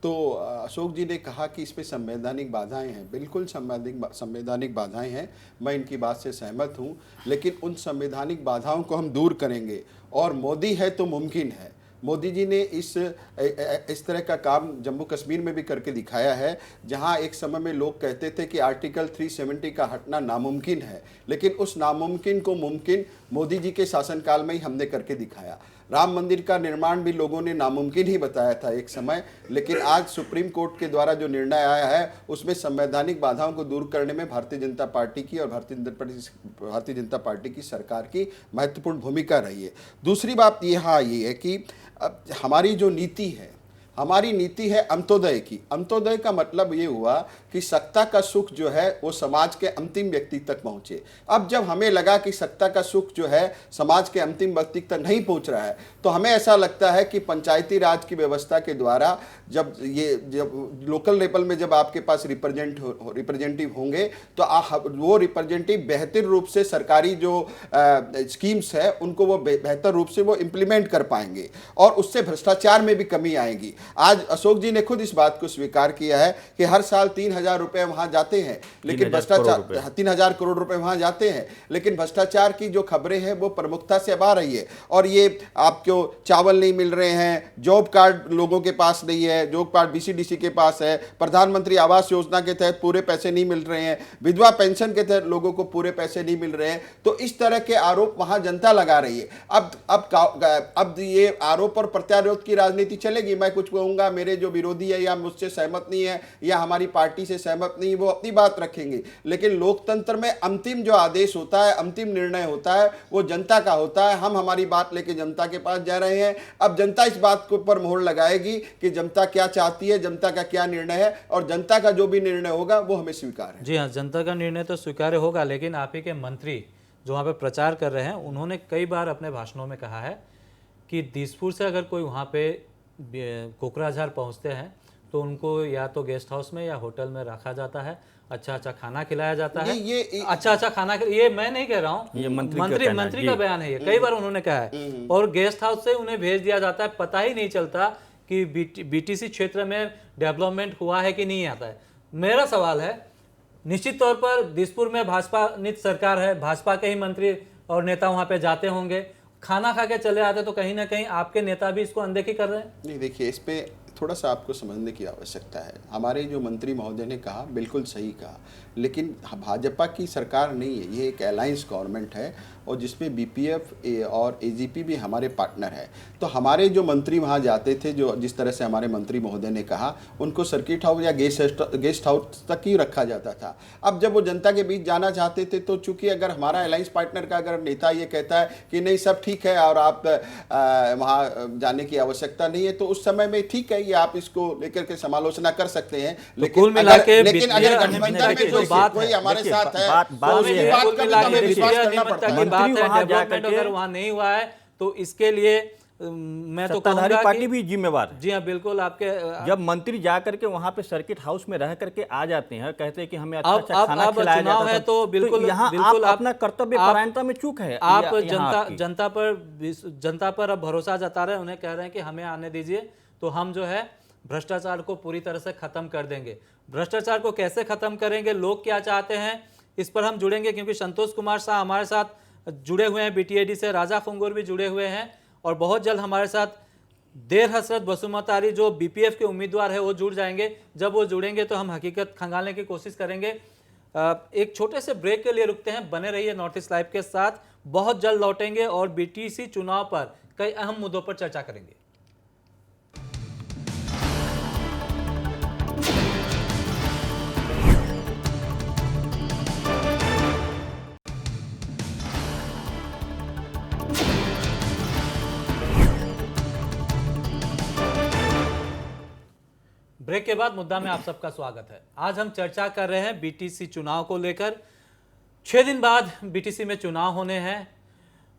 तो अशोक जी ने कहा कि इसमें संवैधानिक बाधाएं हैं। बिल्कुल संवैधानिक बाधाएं हैं, मैं इनकी बात से सहमत हूं, लेकिन उन संवैधानिक बाधाओं को हम दूर करेंगे, और मोदी है तो मुमकिन है। मोदी जी ने इस तरह का काम जम्मू कश्मीर में भी करके दिखाया है, जहां एक समय में लोग कहते थे कि आर्टिकल 370 का हटना नामुमकिन है, लेकिन उस नामुमकिन को मुमकिन मोदी जी के शासनकाल में ही हमने करके दिखाया। राम मंदिर का निर्माण भी लोगों ने नामुमकिन ही बताया था एक समय, लेकिन आज सुप्रीम कोर्ट के द्वारा जो निर्णय आया है उसमें संवैधानिक बाधाओं को दूर करने में भारतीय जनता पार्टी की और भारतीय जनता पार्टी की सरकार की महत्वपूर्ण भूमिका रही है। दूसरी बात यहाँ ये है कि हमारी जो नीति है, हमारी नीति है अंत्योदय की। अंत्योदय का मतलब ये हुआ कि सत्ता का सुख जो है वो समाज के अंतिम व्यक्ति तक पहुंचे। अब जब हमें लगा कि सत्ता का सुख जो है समाज के अंतिम व्यक्ति तक नहीं पहुंच रहा है, तो हमें ऐसा लगता है कि पंचायती राज की व्यवस्था के द्वारा जब लोकल लेवल में जब आपके पास रिप्रेजेंटेटिव होंगे, तो वो रिप्रेजेंटेटिव बेहतर रूप से सरकारी जो स्कीम्स है उनको वो बेहतर रूप से वो इम्प्लीमेंट कर पाएंगे, और उससे भ्रष्टाचार में भी कमी आएगी। आज अशोक जी ने खुद इस बात को स्वीकार किया है कि हर साल 3,000 रुपए वहां जाते हैं, लेकिन भ्रष्टाचार 3,000 करोड़ रुपए वहां जाते हैं, लेकिन भ्रष्टाचार की जो खबरें हैं वो प्रमुखता से अब आ रही है। और ये आपको चावल नहीं मिल रहे हैं, जॉब कार्ड लोगों के पास नहीं है, जॉब कार्ड बीसीडीसी के पास है, प्रधानमंत्री आवास योजना के तहत पूरे पैसे नहीं मिल रहे हैं, विधवा पेंशन के तहत लोगों को पूरे पैसे नहीं मिल रहे हैं। तो इस तरह के आरोप वहां जनता लगा रही है। अब ये आरोप और प्रत्यारोप की राजनीति चलेगी। मैं कुछ कहूंगा, मेरे जो विरोधी है या मुझसे सहमत नहीं है या हमारी पार्टी से सहमत नहीं है, वो अपनी बात रखेंगे, लेकिन लोकतंत्र में अंतिम जो आदेश होता है, अंतिम निर्णय होता है, वो जनता का होता है। हम हमारी बात लेके जनता के पास जा रहे हैं। अब जनता इस बात के ऊपर मोहर लगाएगी कि जनता क्या चाहती है, जनता का क्या निर्णय है, और जनता का जो भी निर्णय होगा वो हमें स्वीकार है। जी हाँ, जनता का निर्णय तो स्वीकार्य होगा, लेकिन आप ही के मंत्री जो वहाँ पे प्रचार कर रहे हैं, उन्होंने कई बार अपने भाषणों में कहा है कि दिसपुर से अगर कोई वहाँ पे कोकराझार पहुँचते हैं तो उनको या तो गेस्ट हाउस में या होटल में रखा जाता है, अच्छा अच्छा खाना खिलाया जाता है। अच्छा खाना, ये मैं नहीं कह रहा हूँ, ये मंत्री का बयान है, ये कई बार उन्होंने कहा है। और गेस्ट हाउस से उन्हें भेज दिया जाता है, पता ही नहीं चलता कि बीटीसी क्षेत्र में डेवलपमेंट हुआ है कि नहीं आता है। मेरा सवाल है, निश्चित तौर पर दिसपुर में भाजपा नित सरकार है, भाजपा के ही मंत्री और नेता वहां पे जाते होंगे, खाना खा के चले आते, तो कहीं ना कहीं आपके नेता भी इसको अनदेखी कर रहे हैं। नहीं, देखिए, इस पे थोड़ा सा आपको समझने की आवश्यकता है। हमारे जो मंत्री महोदय ने कहा बिल्कुल सही कहा, लेकिन भाजपा की सरकार नहीं है, ये एक अलायंस गवर्नमेंट है और जिसमें बीपीएफ और एजीपी भी हमारे पार्टनर है। तो हमारे जो मंत्री वहाँ जाते थे, जो जिस तरह से हमारे मंत्री महोदय ने कहा, उनको सर्किट हाउस या गेस्ट हाउस तक ही रखा जाता था। अब जब वो जनता के बीच जाना चाहते थे, तो चूंकि अगर हमारा अलायंस पार्टनर का अगर नेता ये कहता है कि नहीं सब ठीक है और आप वहाँ जाने की आवश्यकता नहीं है, तो उस समय में ठीक है, ये आप इसको लेकर के समालोचना कर सकते हैं। कुल मिला के लेकिन अगर गठबंधन में कोई हमारे साथ है, कुल मिला के वित्तीय अनियमितता की बात है, वहाँ जा डेवलपमेंट करके- अगर वहाँ नहीं हुआ है तो इसके लिए मैं तो सत्ताधारी कहूंगा पार्टी कि भी जिम्मेवार है। जी हाँ, बिल्कुल। आपके जब मंत्री जा करके वहां पे सर्किट हाउस में रह करके आ जाते हैं, कहते हैं कि हमें अच्छा अब अच्छा खाना अब खिलाया चुनाव जाता है था, तो बिल्कुल यहाँ बिल्कुल आप अपना कर्तव्य परायणता में चूक है। आप यहाँ आपकी। जनता पर अब भरोसा जता रहे हैं, उन्हें कह रहे हैं कि हमें आने दीजिए, तो हम जो है भ्रष्टाचार को पूरी तरह से खत्म कर देंगे। भ्रष्टाचार को कैसे खत्म करेंगे, लोग क्या चाहते हैं, इस पर हम जुड़ेंगे, क्योंकि संतोष कुमार शाह हमारे साथ जुड़े हुए हैं बीटीएडी से, राजा खुंगुर भी जुड़े हुए हैं, और बहुत जल्द हमारे साथ देर हसरत बसुमतारी जो बीपीएफ के उम्मीदवार है वो जुड़ जाएंगे। जब वो जुड़ेंगे तो हम हकीकत खंगालने की कोशिश करेंगे। एक छोटे से ब्रेक के लिए रुकते हैं, बने रहिए नॉर्थ ईस्ट लाइव के साथ, बहुत जल्द लौटेंगे और बीटीसी चुनाव पर कई अहम मुद्दों पर चर्चा करेंगे। ब्रेक के बाद मुद्दा में आप सबका स्वागत है। आज हम चर्चा कर रहे हैं बीटीसी चुनाव को लेकर। 6 दिन बाद बीटीसी में चुनाव होने हैं।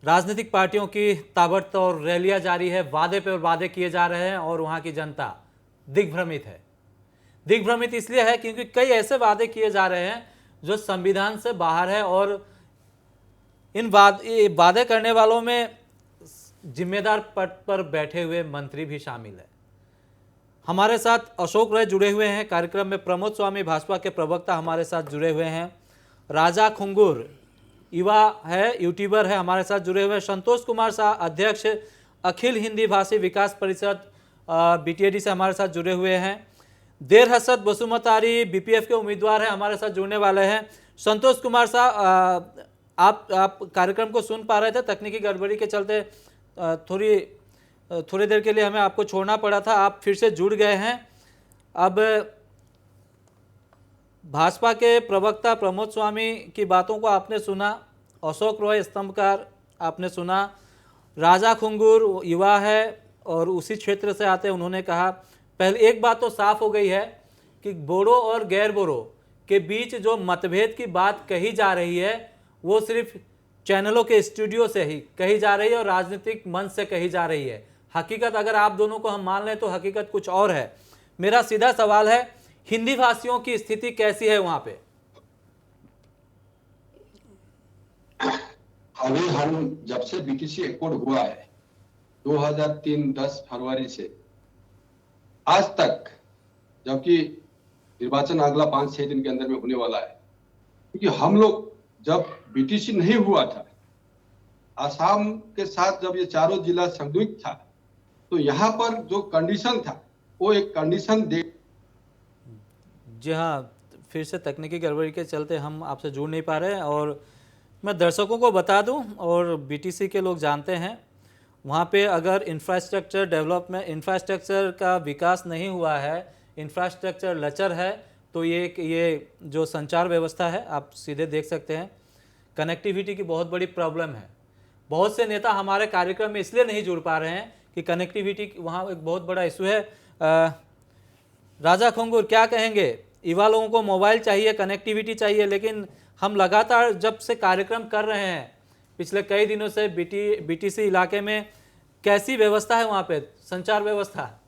राजनीतिक पार्टियों की ताबड़तोड़ रैलियां जारी है, वादे पर वादे किए जा रहे हैं और वहां की जनता दिग्भ्रमित है। दिग्भ्रमित इसलिए है क्योंकि कई ऐसे वादे किए जा रहे हैं जो संविधान से बाहर है, और इन वादे करने वालों में जिम्मेदार पद पर बैठे हुए मंत्री भी शामिल है। हमारे साथ अशोक राय जुड़े हुए हैं कार्यक्रम में, प्रमोद स्वामी भाजपा के प्रवक्ता हमारे साथ जुड़े हुए हैं, राजा खुंगुर युवा है, यूट्यूबर है, हमारे साथ जुड़े हुए हैं, संतोष कुमार शाह अध्यक्ष अखिल हिंदी भाषी विकास परिषद बीटीएडी से हमारे साथ जुड़े हुए हैं, देर हसरत बसुमतारी बीपीएफ के उम्मीदवार हैं, हमारे साथ जुड़ने वाले हैं। संतोष कुमार शाह, आप कार्यक्रम को सुन पा रहे थे, तकनीकी गड़बड़ी के चलते थोड़ी देर के लिए हमें आपको छोड़ना पड़ा था, आप फिर से जुड़ गए हैं। अब भाजपा के प्रवक्ता प्रमोद स्वामी की बातों को आपने सुना, अशोक रॉय स्तंभकार आपने सुना, राजा खुंगुर युवा है और उसी क्षेत्र से आते हैं, उन्होंने कहा। पहले एक बात तो साफ हो गई है कि बोडो और गैर बोडो के बीच जो मतभेद की बात कही जा रही है वो सिर्फ चैनलों के स्टूडियो से ही कही जा रही है और राजनीतिक मंच से कही जा रही है। हकीकत अगर आप दोनों को हम मान लें तो हकीकत कुछ और है। मेरा सीधा सवाल है, हिंदी भाषियों की स्थिति कैसी है वहां पे? अभी हम जब से बीटीसी एक्ट हुआ है 2003 10 फरवरी से आज तक, जबकि निर्वाचन अगला 5-6 दिन के अंदर में होने वाला है, क्योंकि हम लोग जब बीटीसी नहीं हुआ था, आसाम के साथ जब ये चारों जिला संयुक्त था, तो यहाँ पर जो कंडीशन था वो एक कंडीशन दे। जी हाँ, फिर से तकनीकी गड़बड़ी के चलते हम आपसे जुड़ नहीं पा रहे हैं, और मैं दर्शकों को बता दूं और बीटीसी के लोग जानते हैं, वहाँ पे अगर इंफ्रास्ट्रक्चर डेवलपमेंट, इंफ्रास्ट्रक्चर का विकास नहीं हुआ है, इंफ्रास्ट्रक्चर लचर है, तो ये जो संचार व्यवस्था है आप सीधे देख सकते हैं, कनेक्टिविटी की बहुत बड़ी प्रॉब्लम है। बहुत से नेता हमारे कार्यक्रम में इसलिए नहीं जुड़ पा रहे हैं कि कनेक्टिविटी वहाँ एक बहुत बड़ा इशू है। राजा खुंगुर, क्या कहेंगे? युवा लोगों को मोबाइल चाहिए, कनेक्टिविटी चाहिए, लेकिन हम लगातार जब से कार्यक्रम कर रहे हैं पिछले कई दिनों से बीटीसी इलाके में, कैसी व्यवस्था है वहाँ पे, संचार व्यवस्था?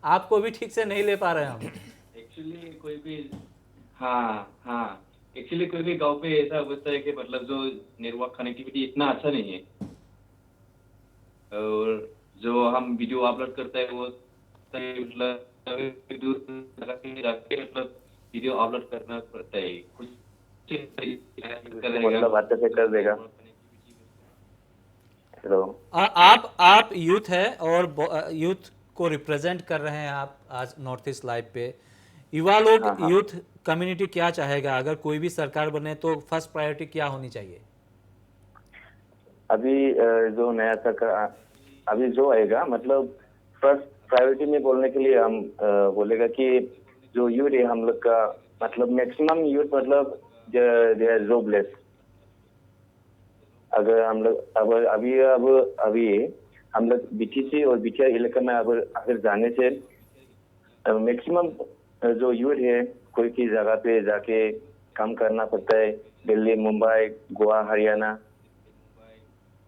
आपको भी ठीक से नहीं ले पा रहे हैं हम। एक्चुअली कोई भी एक्चुअली कोई भी गांव पे ऐसा अवस्था है कि मतलब जो नेटवर्क कनेक्टिविटी इतना अच्छा नहीं है, और जो हम वीडियो अपलोड करते हैं वो मतलब मतलब वीडियो अपलोड करना पड़ता है, कुछ मतलब अच्छे से कर देगा। हेलो। आप यूथ है और यूथ को रिप्रेजेंट कर रहे हैं आप आज नॉर्थ ईस्ट लाइव पे। युवा लोग, हाँ, हाँ। यूथ कम्युनिटी क्या चाहेगा अगर कोई भी सरकार बने तो फर्स्ट प्रायोरिटी क्या होनी चाहिए? अभी जो नया सरकार अभी जो आएगा, मतलब फर्स्ट प्रायोरिटी में बोलने के लिए हम बोलेगा कि जो यूथ है हम लोग का, मतलब मैक्सिमम यूथ मतलब दे आर जॉबलेस। अगर हम लोग अभी हम लोग बीटीसी और बीटीआर इलाके में अगर जाने से मैक्सिमम जो यूथ है कोई की जगह पे जाके काम करना पड़ता है, दिल्ली, मुंबई, गोवा, हरियाणा।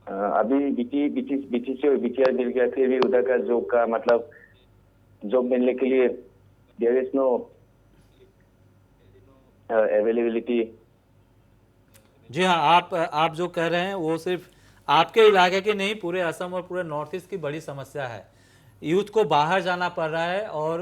अभी बीटीसी और बीटीआर मिल गया, फिर भी उधर का जॉब का मतलब जॉब मिलने के लिए देयर इज नो अवेलेबिलिटी। जी हाँ, आप जो कह रहे हैं वो सिर्फ आपके इलाके की नहीं, पूरे असम और पूरे नॉर्थ ईस्ट की बड़ी समस्या है। यूथ को बाहर जाना पड़ रहा है और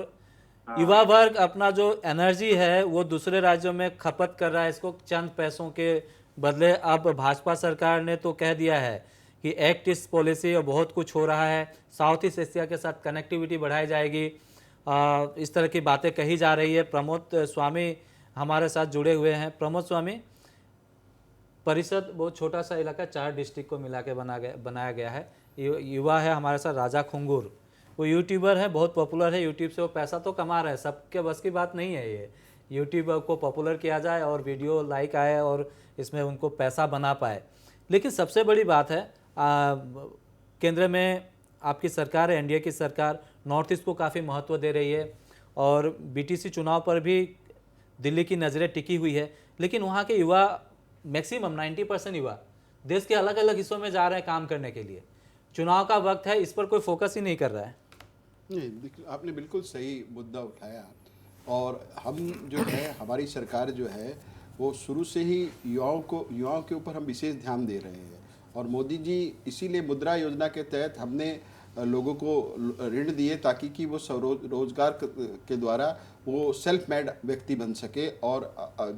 युवा वर्ग अपना जो एनर्जी है वो दूसरे राज्यों में खपत कर रहा है इसको चंद पैसों के बदले। अब भाजपा सरकार ने तो कह दिया है कि एक्ट ईस्ट पॉलिसी और बहुत कुछ हो रहा है, साउथ ईस्ट एशिया के साथ कनेक्टिविटी बढ़ाई जाएगी, इस तरह की बातें कही जा रही है। प्रमोद स्वामी हमारे साथ जुड़े हुए हैं। प्रमोद स्वामी, परिषद बहुत छोटा सा इलाका, 4 डिस्ट्रिक्ट को मिला के बनाया गया है। युवा है हमारे साथ राजा खुंगुर, वो यूट्यूबर है, बहुत पॉपुलर है यूट्यूब से, वो पैसा तो कमा रहे हैं, सबके बस की बात नहीं है ये यूट्यूब को पॉपुलर किया जाए और वीडियो लाइक आए और इसमें उनको पैसा बना पाए। लेकिन सबसे बड़ी बात है केंद्र में आपकी सरकार है, एनडीए की सरकार नॉर्थ ईस्ट को काफ़ी महत्व दे रही है और बीटीसी चुनाव पर भी दिल्ली की नज़रें टिकी हुई है। लेकिन वहाँ के युवा मैक्सिमम 90% युवा देश के अलग अलग हिस्सों में जा रहे हैं काम करने के लिए। चुनाव का वक्त है, इस पर कोई फोकस ही नहीं कर रहा है। नहीं, आपने बिल्कुल सही मुद्दा उठाया और हम जो है हमारी सरकार जो है वो शुरू से ही युवाओं के ऊपर हम विशेष ध्यान दे रहे हैं और मोदी जी इसीलिए मुद्रा योजना के तहत हमने लोगों को ऋण दिए ताकि कि वो रोजगार के द्वारा वो सेल्फ मेड व्यक्ति बन सके और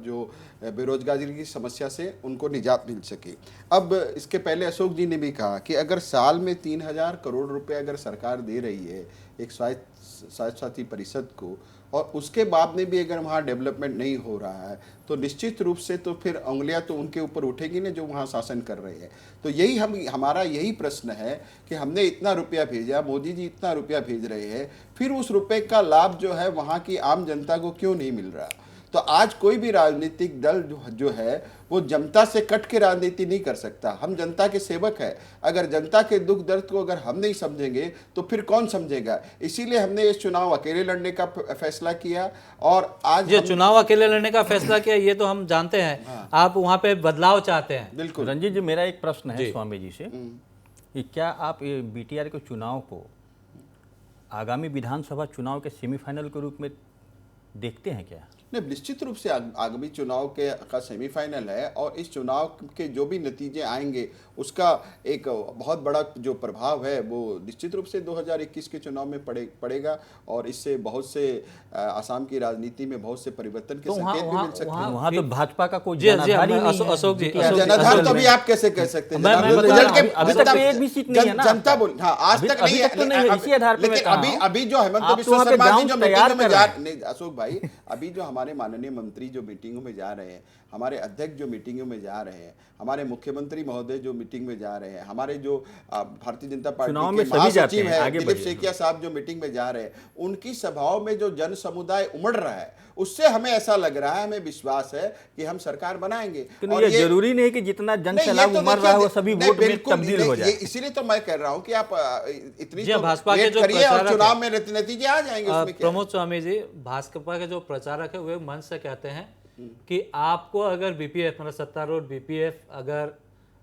जो बेरोजगारी की समस्या से उनको निजात मिल सके। अब इसके पहले अशोक जी ने भी कहा कि अगर साल में 3000 करोड़ रुपए अगर सरकार दे रही है एक स्वायत्तशासी परिषद को और उसके बाद में भी अगर वहाँ डेवलपमेंट नहीं हो रहा है तो निश्चित रूप से तो फिर उंगलियां तो उनके ऊपर उठेगी ना जो वहाँ शासन कर रहे हैं। तो यही हमारा यही प्रश्न है कि हमने इतना रुपया भेजा, मोदी जी इतना रुपया भेज रहे हैं, फिर उस रुपए का लाभ जो है वहाँ की आम जनता को क्यों नहीं मिल रहा। तो आज कोई भी राजनीतिक दल जो है वो जनता से कट के राजनीति नहीं कर सकता। हम जनता के सेवक हैं, अगर जनता के दुख दर्द को अगर हम नहीं समझेंगे तो फिर कौन समझेगा। इसीलिए हमने ये चुनाव अकेले लड़ने का फैसला किया और आज ये चुनाव अकेले लड़ने का फैसला किया ये तो हम जानते हैं। हाँ। आप वहाँ पे बदलाव चाहते हैं। बिल्कुल। रंजीत जी, मेरा एक प्रश्न है जी। स्वामी जी से कि क्या आप ये बीटीआर के चुनाव को आगामी विधानसभा चुनाव के सेमीफाइनल के रूप में देखते हैं क्या? नहीं, निश्चित रूप से आगामी चुनाव का सेमीफाइनल है और इस चुनाव के जो भी नतीजे आएंगे उसका एक बहुत बड़ा जो प्रभाव है वो निश्चित रूप से 2021 के चुनाव में पड़ेगा और इससे बहुत से आसाम की राजनीति में बहुत से परिवर्तन के संकेत भी मिल सकते हैं। वहाँ तो भाजपा का कोई जी, जी, जनाधार ही नहीं है। अशोक जी, जनाधार तो अभी आप कैसे कह सकते हैं? अभी तक तो एक भी सीट नहीं है ना। जनता बोल, हाँ आज तक नहीं है, इसी आधार पे मैं लेकिन कह रहा हूं। अभी जो हेमंत आप तो बिश्व वहाँ पे शर्मा जी ground जो तैयार मीटिंगों में कर जा रहे नहीं, अशोक भाई अभी जो हमारे माननीय मंत्री जो मीटिंगों में जा रहे हैं, हमारे अध्यक्ष जो मीटिंगों में जा रहे हैं, हमारे मुख्यमंत्री महोदय जो मीटिंग में जा रहे हैं, हमारे जो भारतीय जनता पार्टी के महासचिव है दिलीप सेकिया साहब जो मीटिंग में जा रहे हैं, उनकी सभाओं में जो जन समुदाय उमड़ रहा है उससे हमें ऐसा लग रहा है, हमें विश्वास है कि हम सरकार बनाएंगे। और ये जरूरी नहीं कि जितना जन सैलाब उमड़ रहा है वो सभी वोट में तब्दील हो जाए। इसीलिए तो मैं कह रहा हूं कि आप इतनी भाजपा के जो करिए और प्रचारक चुनाव में नतीजे आ जाएंगे उसमें क्या। प्रमोद स्वामी जी, भाजपा के जो प्रचारक है वे मंच से कहते हैं कि आपको अगर बीपीएफ मतलब सत्तारूढ़ बीपीएफ अगर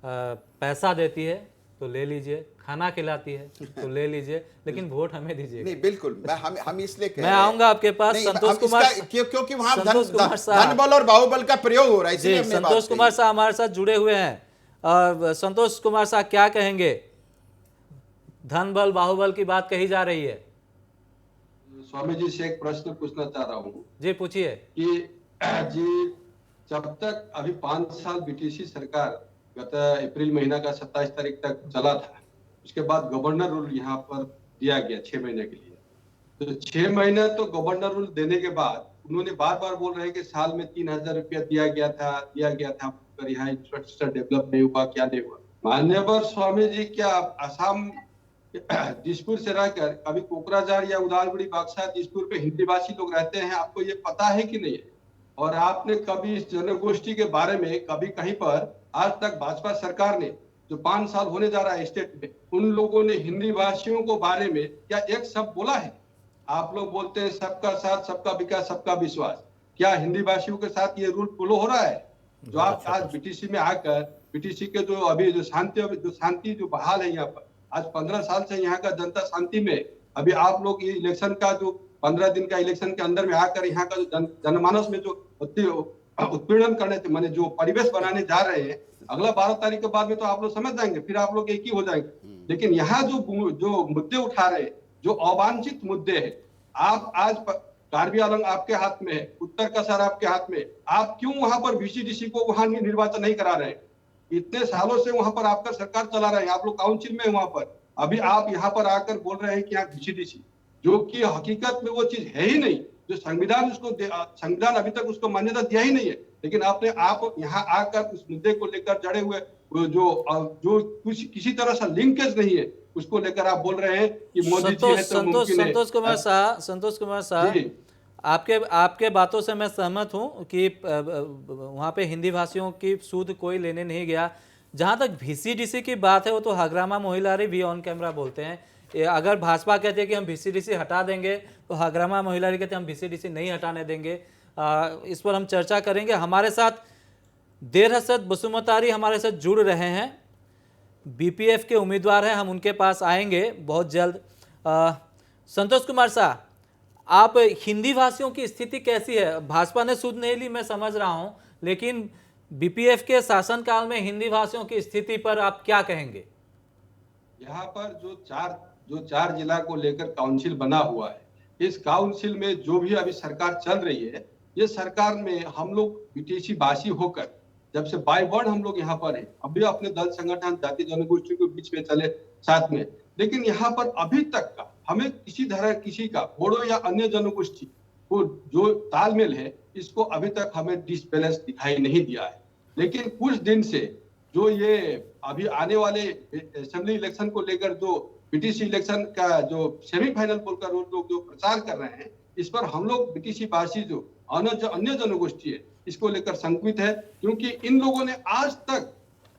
पैसा देती है तो ले लीजिए, खाना खिलाती है तो ले लीजिए, लेकिन वोट हमें दीजिए। नहीं बिल्कुल, हम इसलिए कह मैं आऊंगा आपके पास। संतोष कुमार, क्योंकि वहां धन बल और बाहुबल का प्रयोग हो रहा है, इसलिए हमने संतोष कुमार साहब हमारे साथ जुड़े हुए हैं। और संतोष कुमार साहब क्या कहेंगे? धन बल बाहुबल की बात कही जा रही है। स्वामी जी से एक प्रश्न पूछना चाह रहा हूँ जी पूछिए। कि जी जब तक अभी 5 साल बीटीसी सरकार गत अप्रैल महीना का 27 तारीख तक चला था, उसके बाद गवर्नर रूल यहाँ पर दिया गया 6 महीने के लिए। तो 6 महीने तो गवर्नर रूल देने के बाद उन्होंने बार बार बोल रहे हैं कि साल में 3,000 रुपया दिया गया था, पर यहाँ इंफ्रास्ट्रक्चर डेवलप नहीं हुआ, क्या नहीं हुआ। मान्यवर स्वामी जी क्या असम दिसपुर से रहकर अभी कोकराझार या उदालगुड़ी बक्सर दिसपुर पे हिंदी भाषी लोग रहते हैं, आपको ये पता है कि नहीं है? और आपने कभी इस जनगोष्ठी के बारे में कभी कहीं पर आज तक भाजपा सरकार ने जो 5 साल होने जा रहा है स्टेट में, उन लोगों ने हिंदी भाषियों को बारे में क्या एक शब्द बोला है? आप लोग बोलते हैं सबका साथ, सबका विकास, सबका विश्वास। क्या हिंदी भाषियों के साथ ये रूल फॉलो हो रहा है? जो आप आज बीटीसी में आकर बीटीसी के जो अभी जो शांति जो बहाल है यहाँ पर, आज 15 साल से यहाँ का जनता शांति में, अभी आप लोग ये इलेक्शन का जो 15 दिन का इलेक्शन के अंदर में आकर यहाँ का जो जनमानस में जो उत्पीड़न करने माने जो परिवेश बनाने जा रहे हैं, अगला 12 तारीख के बाद में तो आप लोग समझ जाएंगे, फिर आप लोग एक ही हो जाएंगे। लेकिन यहाँ जो मुद्दे उठा रहे हैं, जो अवांछित मुद्दे हैं, आप आज कार्बी आंगलों आपके हाथ में है, उत्तर कसार आपके हाथ में, आप क्यों वहां पर VCDC को वहां निर्वाचन नहीं करा रहे हैं? इतने सालों से वहां पर आपका सरकार चला रहे हैं, आप लोग काउंसिल में वहां पर, अभी आप यहाँ पर आकर बोल रहे हैं कि यहाँ VCDC, जो कि हकीकत में वो चीज है ही नहीं, जो संविधान अभी तक उसको मान्यता दिया ही नहीं है। लेकिन आप यहाँ आकर उस मुद्दे को लेकर जड़े हुए जो कुछ किसी तरह से लिंकेज नहीं है, उसको लेकर आप बोल रहे हैं कि मोदी जी है तो मुमकिन है। संतोष कुमार शाह, आपके बातों से मैं सहमत हूं कि वहां पे हिंदी भाषियों की सूद कोई लेने नहीं गया। जहां तक VCDC की बात है, वो तो हग्रामा मोहिलारी भी ऑन कैमरा बोलते हैं। अगर भाजपा कहते हैं कि हम VCDC हटा देंगे, तो हग्रामा मोहिलारी कहते हैं हम VCDC नहीं हटाने देंगे। इस पर हम चर्चा करेंगे। हमारे साथ देर हसरत बसुमतारी हमारे साथ जुड़ रहे हैं, BPF के उम्मीदवार हैं, हम उनके पास आएंगे बहुत जल्द। संतोष कुमार शाह, आप हिंदी भाषियों की स्थिति कैसी है? भाजपा ने सूद नहीं ली, मैं समझ रहा हूं, लेकिन BPF के शासनकाल में हिंदी भाषियों की स्थिति पर आप क्या कहेंगे? यहाँ पर जो चार जिला को लेकर काउंसिल बना हुआ है, इस काउंसिल में जो भी अभी सरकार चल रही है, ये सरकार में हम लोग BTC भाषी होकर जब से बाय बर्ड हम लोग यहाँ पर है, अभी अपने दल संगठन जाति जनगोष्ठी के बीच में चले साथ में, लेकिन यहाँ पर अभी तक का हमें किसी का बोडो या अन्य जनगोष्ठी को जो तालमेल है, इसको अभी तक हमें डिसबैलेंस दिखाई नहीं दिया है। लेकिन कुछ दिन से जो ये अभी आने वाले असेंबली इलेक्शन को लेकर जो BTC इलेक्शन का जो सेमीफाइनल बोलकर लोग जो प्रचार कर रहे हैं, इस पर हम लोग BTC भाषी जो अन्य जनगोष्ठी है, इसको लेकर संकित है, क्योंकि इन लोगों ने आज तक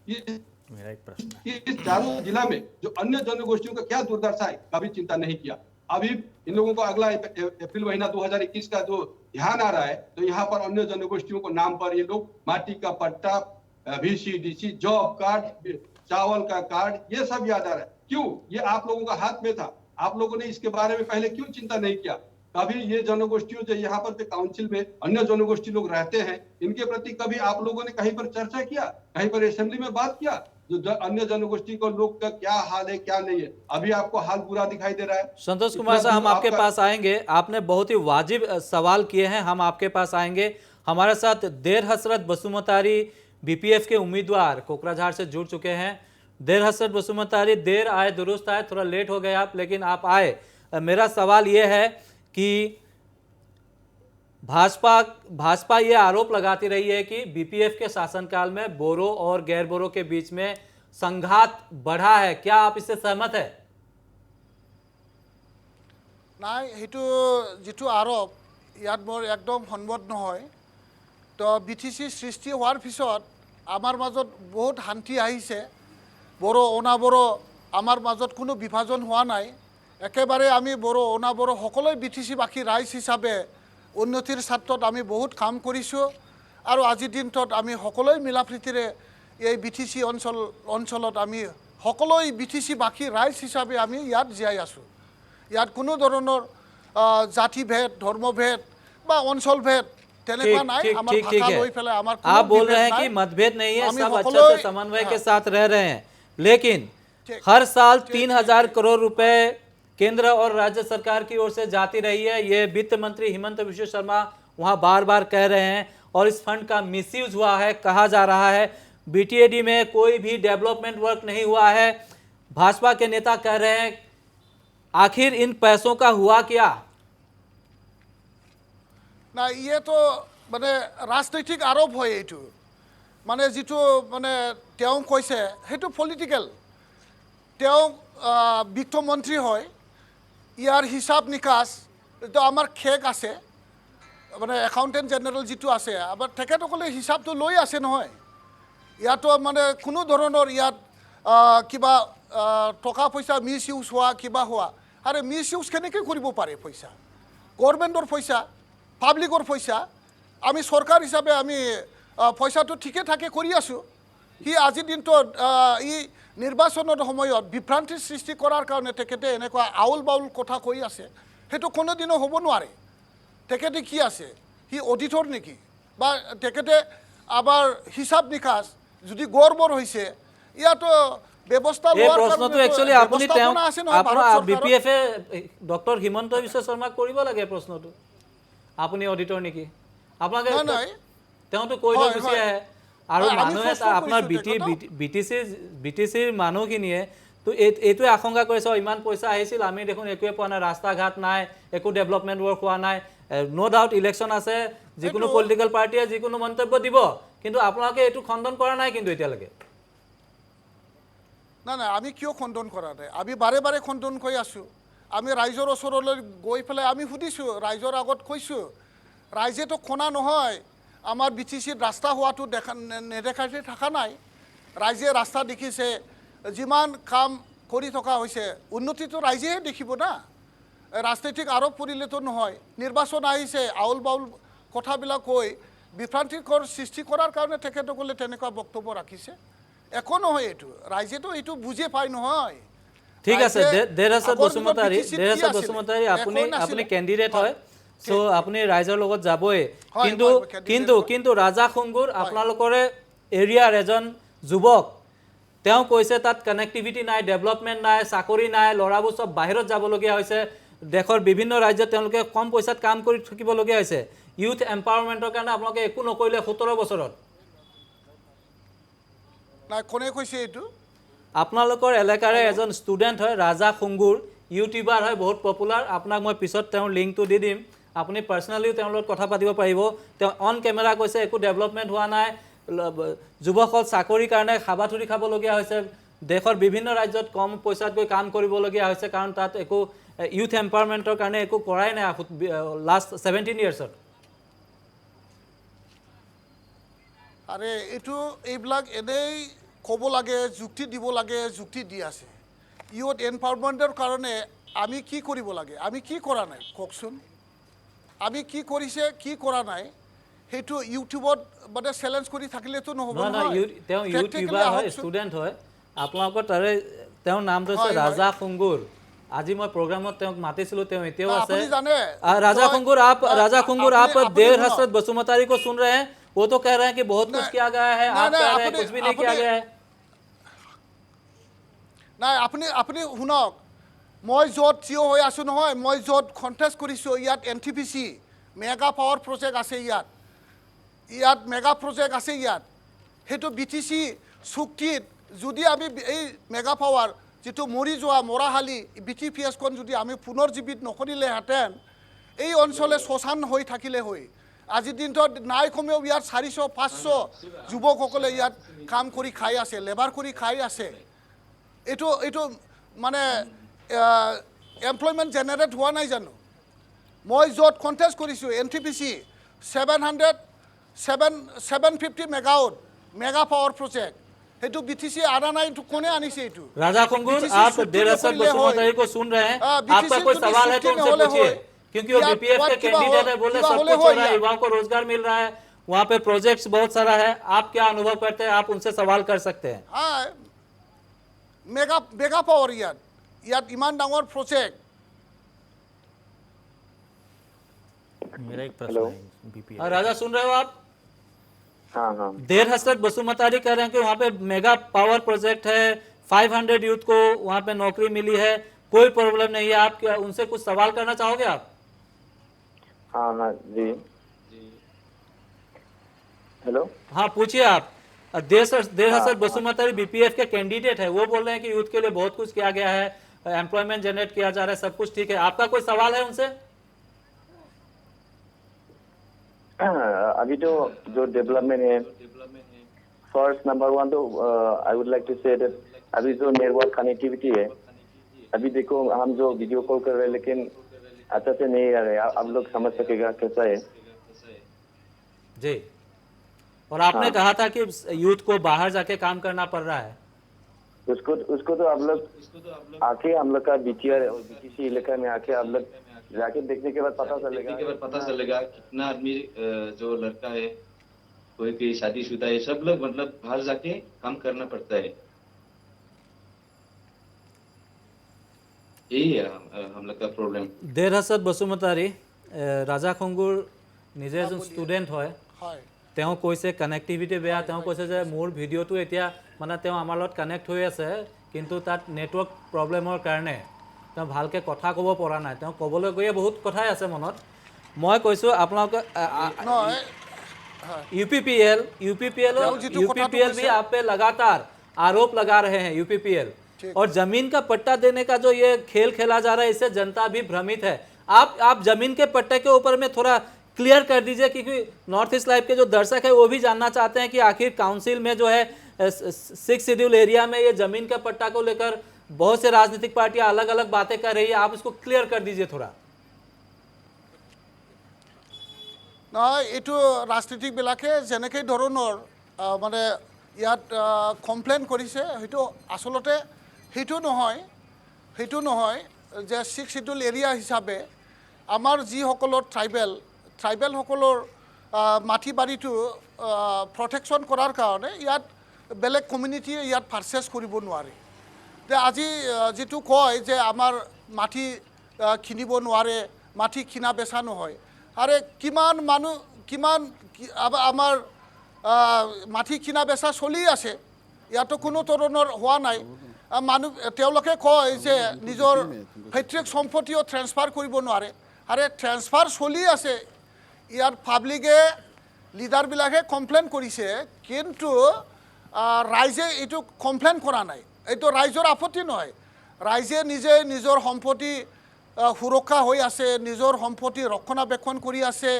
मेरा एक प्रश्न है, इस चारों जिला में जो अन्य जनगोष्ठियों का क्या दुर्दशा है, कभी चिंता नहीं किया। अभी इन लोगों को अगला अप्रैल महीना 2021 का जो ध्यान आ रहा है, तो यहाँ पर अन्य जनगोष्ठियों को नाम पर ये लोग माटी का पट्टा, VCDC, जॉब कार्ड, चावल का कार्ड, ये सब याद आ रहा है। क्यों? ये आप लोगों का हाथ में था, आप लोगों ने इसके बारे में पहले क्यों चिंता नहीं किया? कभी ये जनगोष्ठियों जो यहाँ पर जो काउंसिल में अन्य जनगोष्ठी लोग रहते हैं, इनके प्रति कभी आप लोगों ने कहीं पर चर्चा किया, कहीं पर असेंबली में बात किया, जो अन्य जनगोष्ठी को लोग का क्या हाल है क्या नहीं है? अभी आपको हाल बुरा दिखाई दे रहा है। संतोष कुमार साहब, हम आपके पास आएंगे, आपने बहुत ही वाजिब सवाल किए हैं, हम आपके पास आएंगे। हमारे साथ देर हसरत बसुमतारी BPF के उम्मीदवार कोकराझार से जुड़ चुके हैं। देर हसरत बसुमतारी, देर आए दुरुस्त आए, थोड़ा लेट हो गए आप, लेकिन आप आए। मेरा सवाल यह है कि भाजपा ये आरोप लगाती रही है कि BPF के शासनकाल में बोरो और गैर बोरो के बीच में संघात बढ़ा है, क्या आप इससे सहमत है? নাই, সেইটো যিটো আৰোপ ইয়াত মোৰ একদম সন্মত নহয়। তো BTC সৃষ্টি হোৱাৰ পিছত আমাৰ মাজত বহুত শান্তি আহিছে, বড়ো অনাবড়ো আমাৰ মাজত কোনো বিভাজন হোৱা নাই। একেবাৰে আমি বড়ো অনাবড়ো সকলোৱে BTC বাসী ৰাইজ হিচাপে উন্নতিৰ ক্ষেত্ৰত আমি বহুত কাম কৰিছোঁ, আৰু আজিৰ দিনটোত আমি সকলোৱে মিলাপ্ৰীতিৰে এই BTC অঞ্চলত আমি সকলোৱে BTC বাসী ৰাইজ হিচাপে আমি ইয়াত জীয়াই আছোঁ। ইয়াত কোনো ধৰণৰ জাতিভেদ, ধৰ্মভেদ বা অঞ্চলভেদ তেনেকুৱা নাই। আমাৰ ভাষা লৈ পেলাই আমাৰ কোনো आप बोल रहे हैं বিভেদ कि নাই। मतभेद नहीं है, আমি सब अच्छे সকলোৱে- से समन्वय के हाँ। साथ रह रहे हैं, लेकिन हर साल 3,000 करोड़ रुपए केंद्र और राज्य सरकार की ओर से जाती रही है, ये वित्त मंत्री हिमंत विश्व शर्मा वहां बार बार कह रहे हैं, और इस फंड का मिसयूज हुआ है, कहा जा रहा है। BTAD में कोई भी डेवलपमेंट वर्क नहीं हुआ है। भाजपा के नेता कह रहे हैं, आखिर इन पैसों का हुआ क्या? না ইয়ে তো মানে ৰাজনৈতিক আৰোপ হয় এইটো, মানে যিটো মানে তেওঁ কৈছে সেইটো পলিটিকেল। তেওঁ বিত্তমন্ত্ৰী হয়, ইয়াৰ হিচাপ নিকাচ তো আমাৰ খেক আছে, মানে একাউণ্টেণ্ট জেনেৰেল যিটো আছে আমাৰ তেখেতসকলে হিচাপটো লৈ আছে নহয়। ইয়াতো মানে কোনো ধৰণৰ ইয়াত কিবা টকা পইচা মিছ ইউজ হোৱা কিবা হোৱা, আৰে মিছ ইউজ কেনেকৈ কৰিব পাৰে? পইচা গভৰ্ণমেণ্টৰ পইচা, পাব্লিকৰ পইচা, আমি চৰকাৰ হিচাপে আমি পইচাটো ঠিকে ঠাকে কৰি আছোঁ। সি আজিৰ দিনটোত ই নিৰ্বাচনৰ সময়ত বিভ্ৰান্তিৰ সৃষ্টি কৰাৰ কাৰণে তেখেতে এনেকুৱা আউল বাউল কথা কৈ আছে, সেইটো কোনোদিনো হ'ব নোৱাৰে। তেখেতে কি আছে, সি অডিটৰ নেকি? বা তেখেতে আমাৰ হিচাপ নিকাচ যদি গড়বৰ হৈছে, ইয়াতো ব্যৱস্থা এই লোৱাৰ প্ৰশ্নটো কাৰণে একচুৱেলি আপুনি তেওঁ ব্যৱস্থাপনা আছে নহয় ভাৰত আপোনাৰ চৰকাৰৰ। BPF-এ ডক্টৰ হিমন্ত বিশ্ব শৰ্মাক কৰিব লাগে প্ৰশ্নটো, আপুনি অডিটৰ নেকি? আপোনালোকে নাই, নাই। তেওঁতো কৈ থৈ হয়, গুচি হয়। আহে। আৰু হয়, আমি মানুহে প্ৰশ্ন আপোনাৰ কৰিছোঁ তেখেতক। BTCৰ মানুহখিনিয়ে তো এইটোৱে আশংকা কৰিছে, ইমান পইচা আহিছিল, আমি দেখোন একোৱে পোৱা নাই, ৰাস্তা ঘাট নাই, একো ডেভেলপমেণ্ট ৱৰ্ক হোৱা নাই। ন' ডাউট ইলেকশ্যন আছে, যিকোনো পলিটিকেল পাৰ্টিয়ে যিকোনো মন্তব্য দিব, কিন্তু আপোনালোকে এইটো খণ্ডন কৰা নাই কিন্তু এতিয়ালৈকে। নাই নাই, আমি কিয় খণ্ডন কৰা নাই? আমি বাৰে বাৰে খণ্ডন কৰি আছোঁ। আমি ৰাইজৰ ওচৰলৈ গৈ পেলাই আমি সুধিছোঁ, ৰাইজৰ আগত কৈছোঁ, ৰাইজেতো খনা নহয়, আমাৰ BTCত ৰাস্তা হোৱাটো নেদেখাতে থকা নাই। ৰাইজে ৰাস্তা দেখিছে, যিমান কাম কৰি থকা হৈছে, উন্নতিটো ৰাইজেহে দেখিব না। ৰাজনৈতিক আৰোপ কৰিলেতো নহয়। নিৰ্বাচন আহিছে, আউল বাউল কথাবিলাক কৈ বিভ্ৰান্তিকৰ সৃষ্টি কৰাৰ কাৰণে তেখেতসকলে তেনেকুৱা বক্তব্য ৰাখিছে। একো নহয় এইটো, ৰাইজেতো এইটো বুজি পায় নহয়। ঠিক আছে, দেৰহাছাদ আগৰ দিনত বসুমতাৰী, BTC ত কি আছিলে? বসুমতাৰী, আপুনি একোৱে নাছিলে। কেণ্ডিডেট হয়, চ' আপুনি ৰাইজৰ লগত যাবই। হয়, কিন্তু মই candidate কিন্তু হয়। কিন্তু ৰাজা খুংগুৰ আপোনালোকৰে এৰিয়াৰ এজন যুৱক, তেওঁ কৈছে তাত কানেক্টিভিটি নাই, ডেভেলপমেণ্ট নাই, চাকৰি নাই, ল'ৰাবোৰ চব বাহিৰত যাবলগীয়া হৈছে, দেশৰ বিভিন্ন ৰাজ্যত তেওঁলোকে কম পইচাত কাম কৰি থাকিবলগীয়া হৈছে। ইউথ এম্পাৱাৰমেণ্টৰ কাৰণে আপোনালোকে একো নকৰিলে 17 বছৰত। নাই, কোনে কৈছে এইটো? আপোনালোকৰ এলেকাৰে এজন ষ্টুডেণ্ট হয় ৰাজা খুংগুৰ, ইউটিউবাৰ হয়, বহুত পপুলাৰ। আপোনাক মই পিছত তেওঁৰ লিংকটো দি দিম, আপুনি পাৰ্চনেলিও তেওঁৰ লগত কথা পাতিব পাৰিব। তেওঁ অন কেমেৰা কৈছে একো ডেভেলপমেণ্ট হোৱা নাই, যুৱকসকল চাকৰিৰ কাৰণে হাবাথুৰি খাবলগীয়া হৈছে, দেশৰ বিভিন্ন ৰাজ্যত কম পইচাত গৈ কাম কৰিবলগীয়া হৈছে, কাৰণ তাত একো ইউথ এম্পাৱাৰমেণ্টৰ কাৰণে একো কৰাই নাই লাষ্ট 17 ইয়াৰ্ছত। আৰে এইটো এইবিলাক এনেই ক'ব লাগে, যুক্তি দিব লাগে, যুক্তি দি আছে। ইউথ এম্পাৱাৰমেণ্টৰ কাৰণে আমি কি কৰিব লাগে? আমি কি কৰা নাই কওকচোন? আমি কি কৰিছে, কি কৰা নাই, সেইটো ইউটিউবত মানে চেলেঞ্জ কৰি থাকিলেতো নহ'ব নহয়। তেওঁ Practically ইউটিউবাৰ হয়, আহকচোন। ষ্টুডেণ্ট হয়। আপোনালোকৰ তাৰে তেওঁৰ নামটো হৈছে হয়, হয়। ৰাজা খুংগুৰ। আজি মই প্ৰগ্ৰামত তেওঁক মাতিছিলোঁ, তেওঁ এতিয়াও না, আছে। আপুনি জানে, राजा तो- खुंगुर, आप राजा खुंगुर, आप अपने- देर अपने हसरत बसुमतारी को सुन रहे हैं, वो तो कह रहे हैं कि बहुत कुछ नहीं, किया गया है, नहीं, आप नहीं, कह रहे हैं अपने- कुछ भी नहीं किया अपने- गया है। নাই, আপুনি আপুনি শুনক, মই য'ত থিয় হৈ আছোঁ নহয়, মই য'ত কণ্টেষ্ট কৰিছোঁ, ইয়াত NTPC মেগা পাৱাৰ প্ৰজেক্ট আছে, ইয়াত মেগা প্ৰজেক্ট আছে ইয়াত। সেইটো BTC চুক্তিত যদি আমি এই মেগা পাৱাৰ যিটো মৰি যোৱা মৰাহালি BTPS-খন যদি আমি পুনৰ্জীৱিত নকৰিলেহেঁতেন, এই অঞ্চলে শ্মশান হৈ থাকিলে হয়। আজিৰ দিনটোত নাই কমেও ইয়াত 400-500 যুৱকসকলে ইয়াত কাম কৰি খাই আছে, লেবাৰ কৰি খাই আছে। এইটো মানে এমপ্লয়মেণ্ট জেনেৰেট হোৱা নাই জানো? মই য'ত কণ্টেষ্ট কৰিছোঁ NTPC 750 megawatt mega power project, সেইটো BTC আনা নাই, এইটো কোনে আনিছে? এইটো राजा खुंगुर, BTC आप চুক্তি देर हसरत নকৰিলে बसुमतारी হয়। को सुन रहे हैं, BTC आपका कोई যদি सवाल है तो চুক্তি उनसे নহ'লে पूछिए, হয়, क्योंकि वो ইয়াত BPF के কিবা कैंडिडेट है, बोले কিবা सब হ'লে कुछ हो হয় रहा है, ইয়াত। युवाओं को रोजगार मिल रहा है, वहाँ पे प्रोजेक्ट्स बहुत सारा है, आप क्या अनुभव करते हैं, आप उनसे सवाल कर सकते हैं। হয়, মেগা পাৱাৰ ইয়াত ইমান ডাঙৰ প্ৰজেক্ট। मेरा एक प्रश्न हेलो। है BPF। राजा सुन रहे हो आप? हाँ हाँ देर हसरत बसुमतारी कह रहे हैं कि वहाँ पे मेगा पावर प्रोजेक्ट है, 500 यूथ को वहाँ पे नौकरी मिली है, कोई प्रॉब्लम नहीं है। आप क्या उनसे कुछ सवाल करना चाहोगे आप? हाँ हाँ जी। हेलो। हाँ पूछिए आप। देर हसन बसुमतारी बीपीएफ के कैंडिडेट है, वो बोल रहे हैं कि यूथ के लिए बहुत कुछ किया गया है, एम्प्लॉयमेंट जनरेट किया जा रहा है, सब कुछ ठीक है। आपका कोई सवाल है उनसे? अभी तो जो डेवलपमेंट है, फर्स्ट नंबर वन तो I would like to say that अभी जो नेटवर्क कनेक्टिविटी है, अभी देखो हम जो वीडियो कॉल कर रहे हैं लेकिन अच्छा से नहीं आ रहे, आप लोग समझ सकेगा कैसा है जी। और आपने कहा था कि यूथ को बाहर जाके काम करना पड़ रहा है, उसको तो आप लोग आके हम लोग का बीटीआर और बीटीसी इलाका में आके आप लोग जाके देखने के बाद पता चलेगा कितना आदमी जो लड़का है, कोई भी शादीशुदा है, सब लोग मतलब बाहर जाके काम करना पड़ता है। यही है हम लोग का प्रॉब्लम। देर हसन बसुमतारी राजा खंगुर निजे एজন ষ্টুডেণ্ট হয়, হয় তেওঁ কৈছে কানেক্টিভিটি বেয়া, তেওঁ কৈছে যে মোৰ ভিডিঅ'টো এতিয়া মানে তেওঁ আমাৰ লগত কানেক্ট হৈ আছে কিন্তু তাত নেটৱৰ্ক প্ৰব্লেমৰ কাৰণে তেওঁ ভালকৈ কথা ক'ব পৰা নাই। তেওঁ ক'বলৈ গৈয়ে বহুত কথাই আছে মনত। মই কৈছোঁ আপোনালোকে নহয় यूपीपीएल भी आप पे लगातार आरोप लगा रहे हैं, यूपीपीएल और जमीन का पट्टा देने का जो ये खेल खेला जा रहा है, इससे जनता भी भ्रमित है। आप जमीन के पट्टे के ऊपर में थोड़ा क्लियर कर दीजिए, क्योंकि नॉर्थ ईस्ट लाइव के जो दर्शक है वो भी जानना चाहते हैं कि आखिर काउंसिल में जो है 6 शेड्यूल एरिया में ये जमीन का पट्टा को लेकर बहुत से राजनीतिक पार्टियां अलग अलग बातें कर रही है, आप इसको क्लियर कर दीजिए थोड़ा। নহয় এইটো ৰাজনীতিকবিলাকে যেনেকৈ ধৰণৰ মানে ইয়াত কমপ্লেইন কৰিছে, সেইটো আচলতে সেইটো নহয় যে 6 শিডিউল এৰিয়া হিচাপে আমাৰ যিসকলৰ ট্ৰাইবেলসকলৰ মাটি বাৰীটো প্ৰটেকশ্যন কৰাৰ কাৰণে ইয়াত বেলেগ কমিউনিটিয়ে ইয়াত পাৰ্চেছ কৰিব নোৱাৰে। যে আজি যিটো কয় যে আমাৰ মাটি কিনিব নোৱাৰে, মাটি কিনা বেচা নহয়, আরে কিমান আমাৰ মাটি কিনা বেচা চলি আছে, ইয়াতো কোনো ধৰণৰ হোৱা নাই। তেওঁলোকে কয় যে নিজৰ পৈতৃক সম্পত্তিও ট্ৰেন্সফাৰ কৰিব নোৱাৰে, আৰে ট্ৰেন্সফাৰ চলি আছে। ইয়াৰ পাব্লিকে লিডাৰবিলাকে কমপ্লেইন কৰিছে কিন্তু ৰাইজে এইটো কমপ্লেইন কৰা নাই। এইটো ৰাইজৰ আপত্তি নহয়, ৰাইজে নিজে নিজৰ সম্পত্তি সুৰক্ষা হৈ আছে, নিজৰ সম্পত্তি ৰক্ষণাবেক্ষণ কৰি আছে,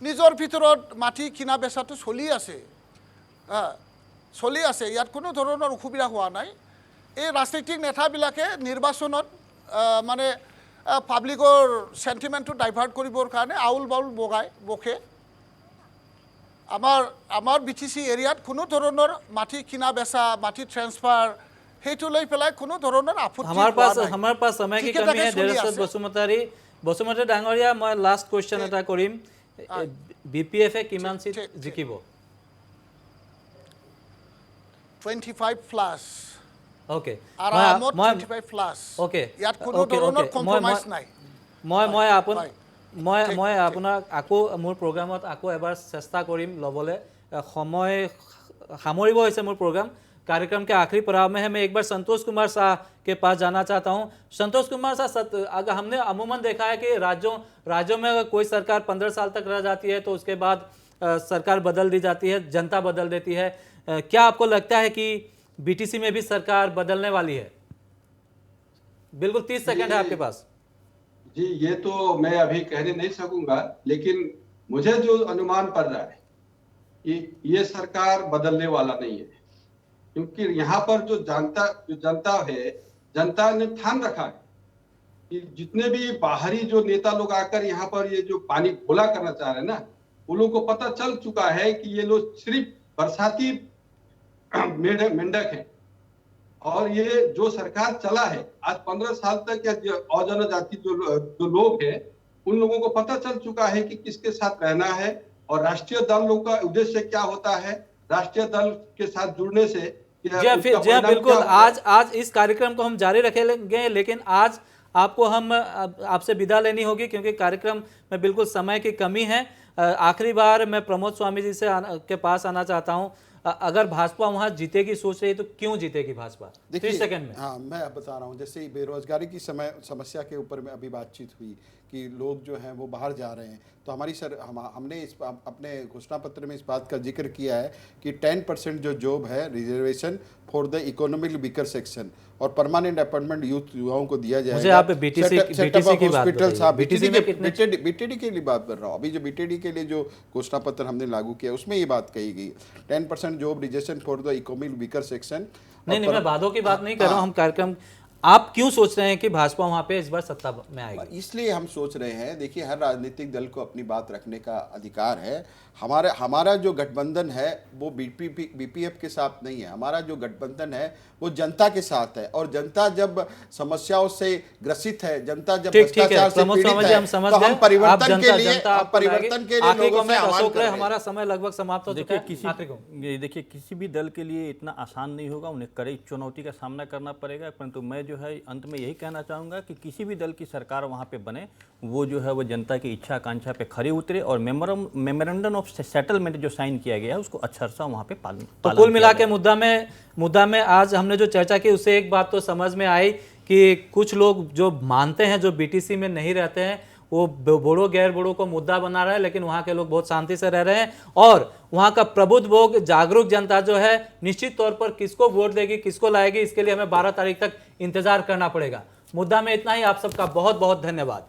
নিজৰ ভিতৰত মাটি কিনা বেচাটো চলি আছে। ইয়াত কোনো ধৰণৰ অসুবিধা হোৱা নাই। এই ৰাজনৈতিক নেতাবিলাকে নিৰ্বাচনত মানে পাব্লিকৰ চেণ্টিমেণ্টটো ডাইভাৰ্ট কৰিবৰ কাৰণে আউল বাউল বকে। আমাৰ BTC এৰিয়াত কোনো ধৰণৰ মাটি কিনা বেচা, মাটি ট্ৰেন্সফাৰ সেইটো লৈ পেলাই কোনো ধৰণৰ আপত্তি हमारे पास समय की कमी है। देरसत बसुमतारी डांगरिया, मैं लास्ट क्वेश्चन এটা কৰিম। BPF এ কিমান সিট জিকিব? 25 প্লাস। ওকে, আৰামত 25 প্লাস। ওকে, ইয়াত কোনো ধৰণৰ কম্প্ৰমাইজ নাই। মই আপোনাক আকৌ মোৰ প্ৰগ্ৰামত আকৌ এবাৰ চেষ্টা কৰিম ল'বলৈ। সময় সামৰিব হৈছে মোৰ প্ৰগ্ৰাম। कार्यक्रम के आखिरी पड़ाव में है। मैं एक बार संतोष कुमार शाह के पास जाना चाहता हूं। संतोष कुमार शाह, अगर हमने अमूमन देखा है कि राज्यों में अगर कोई सरकार 15 साल तक रह जाती है तो उसके बाद सरकार बदल दी जाती है, जनता बदल देती है। क्या आपको लगता है कि BTC में भी सरकार बदलने वाली है? बिल्कुल 30 सेकंड है आपके पास। जी, ये तो मैं अभी कहने नहीं सकूंगा, लेकिन मुझे जो अनुमान पड़ रहा है ये सरकार बदलने वाला नहीं है, क्योंकि यहाँ पर जो जनता है, जनता ने ठान रखा है कि जितने भी बाहरी जो नेता लोग आकर यहाँ पर ये जो पानी घोला करना चाह रहे हैं ना, उन लोगों को पता चल चुका है कि ये लोग सिर्फ बरसाती मेंढक हैं। और ये जो सरकार चला है आज 15 साल तक, या अजनजाति जो लोग हैं उन लोगों को पता चल चुका है कि किसके साथ रहना है और राष्ट्रीय दल लोग का उद्देश्य क्या होता है। राष्ट्रीय दल के साथ जुड़ने से जी बिल्कुल। आज इस कार्यक्रम को हम जारी रखेंगे, लेकिन आज आपको आपसे विदा लेनी होगी क्योंकि कार्यक्रम में बिल्कुल समय की कमी है। आखिरी बार मैं प्रमोद स्वामी जी के पास आना चाहता हूं। अगर भाजपा वहां जीतेगी सोच रही है तो क्यों जीतेगी भाजपा? 30 सेकंड में। हाँ, मैं अब बता रहा हूँ, जैसे बेरोजगारी की समस्या के ऊपर में अभी बातचीत हुई कि लोग जो हैं वो बाहर जा रहे हैं, तो हमने अपने घोषणा पत्र में इस बात का जिक्र किया है कि 10% जो जॉब है reservation for the economic weaker section और परमानेंट अपॉइंटमेंट युवाओं को दिया जाएगा। मुझे आप बीटीसी की बात बताइए। बीटीडी के लिए बात कर रहा हूँ। अभी जो बीटीडी के लिए जो घोषणा पत्र हमने लागू किया उसमें ये बात कही गई 10% job reservation for the economic weaker section. नहीं, मैं वादों की बात नहीं कर रहा हूँ, हम कार्यक्रम। आप क्यों सोच रहे हैं कि भाजपा वहां पे इस बार सत्ता में आएगी? इसलिए हम सोच रहे हैं, देखिए हर राजनीतिक दल को अपनी बात रखने का अधिकार है। हमारा जो गठबंधन है वो बीपीएफ के साथ नहीं है। हमारा जो गठबंधन है वो जनता के साथ है, और जनता जब समस्याओं से ग्रसित है, जनता जब भ्रष्टाचार से पीड़ित है, तो हम परिवर्तन के लिए लोगों से आह्वान कर रहे हैं। हमारा समय लगभग समाप्त हो चुका है। देखिए किसी भी दल के लिए इतना आसान नहीं होगा, उन्हें कड़ी चुनौती का सामना करना पड़ेगा। परंतु मैं जो है अंत में यही कहना चाहूँगा कि किसी भी दल की सरकार वहाँ पे बने, वो जो है वो जनता की इच्छा आकांक्षा पे खरी उतरे और मेमोरेंडम ऑफ सेटलमेंट जो साइन किया गया है उसको अक्षरशः वहाँ पे पालन। तो कुल मिला के मुद्दा में आज हमने जो चर्चा की उससे एक बात तो समझ में आई कि कुछ लोग जो मानते हैं, जो बीटीसी में नहीं रहते हैं, वो बोड़ो गैर बोड़ो को मुद्दा बना रहा है, लेकिन वहाँ के लोग बहुत शांति से रह रहे हैं। और वहाँ का प्रबुद्ध लोग, जागरूक जनता जो है, निश्चित तौर पर किसको वोट देगी, किसको लाएगी, इसके लिए हमें 12 तारीख तक इंतजार करना पड़ेगा। मुद्दा में इतना ही। आप सबका बहुत बहुत धन्यवाद।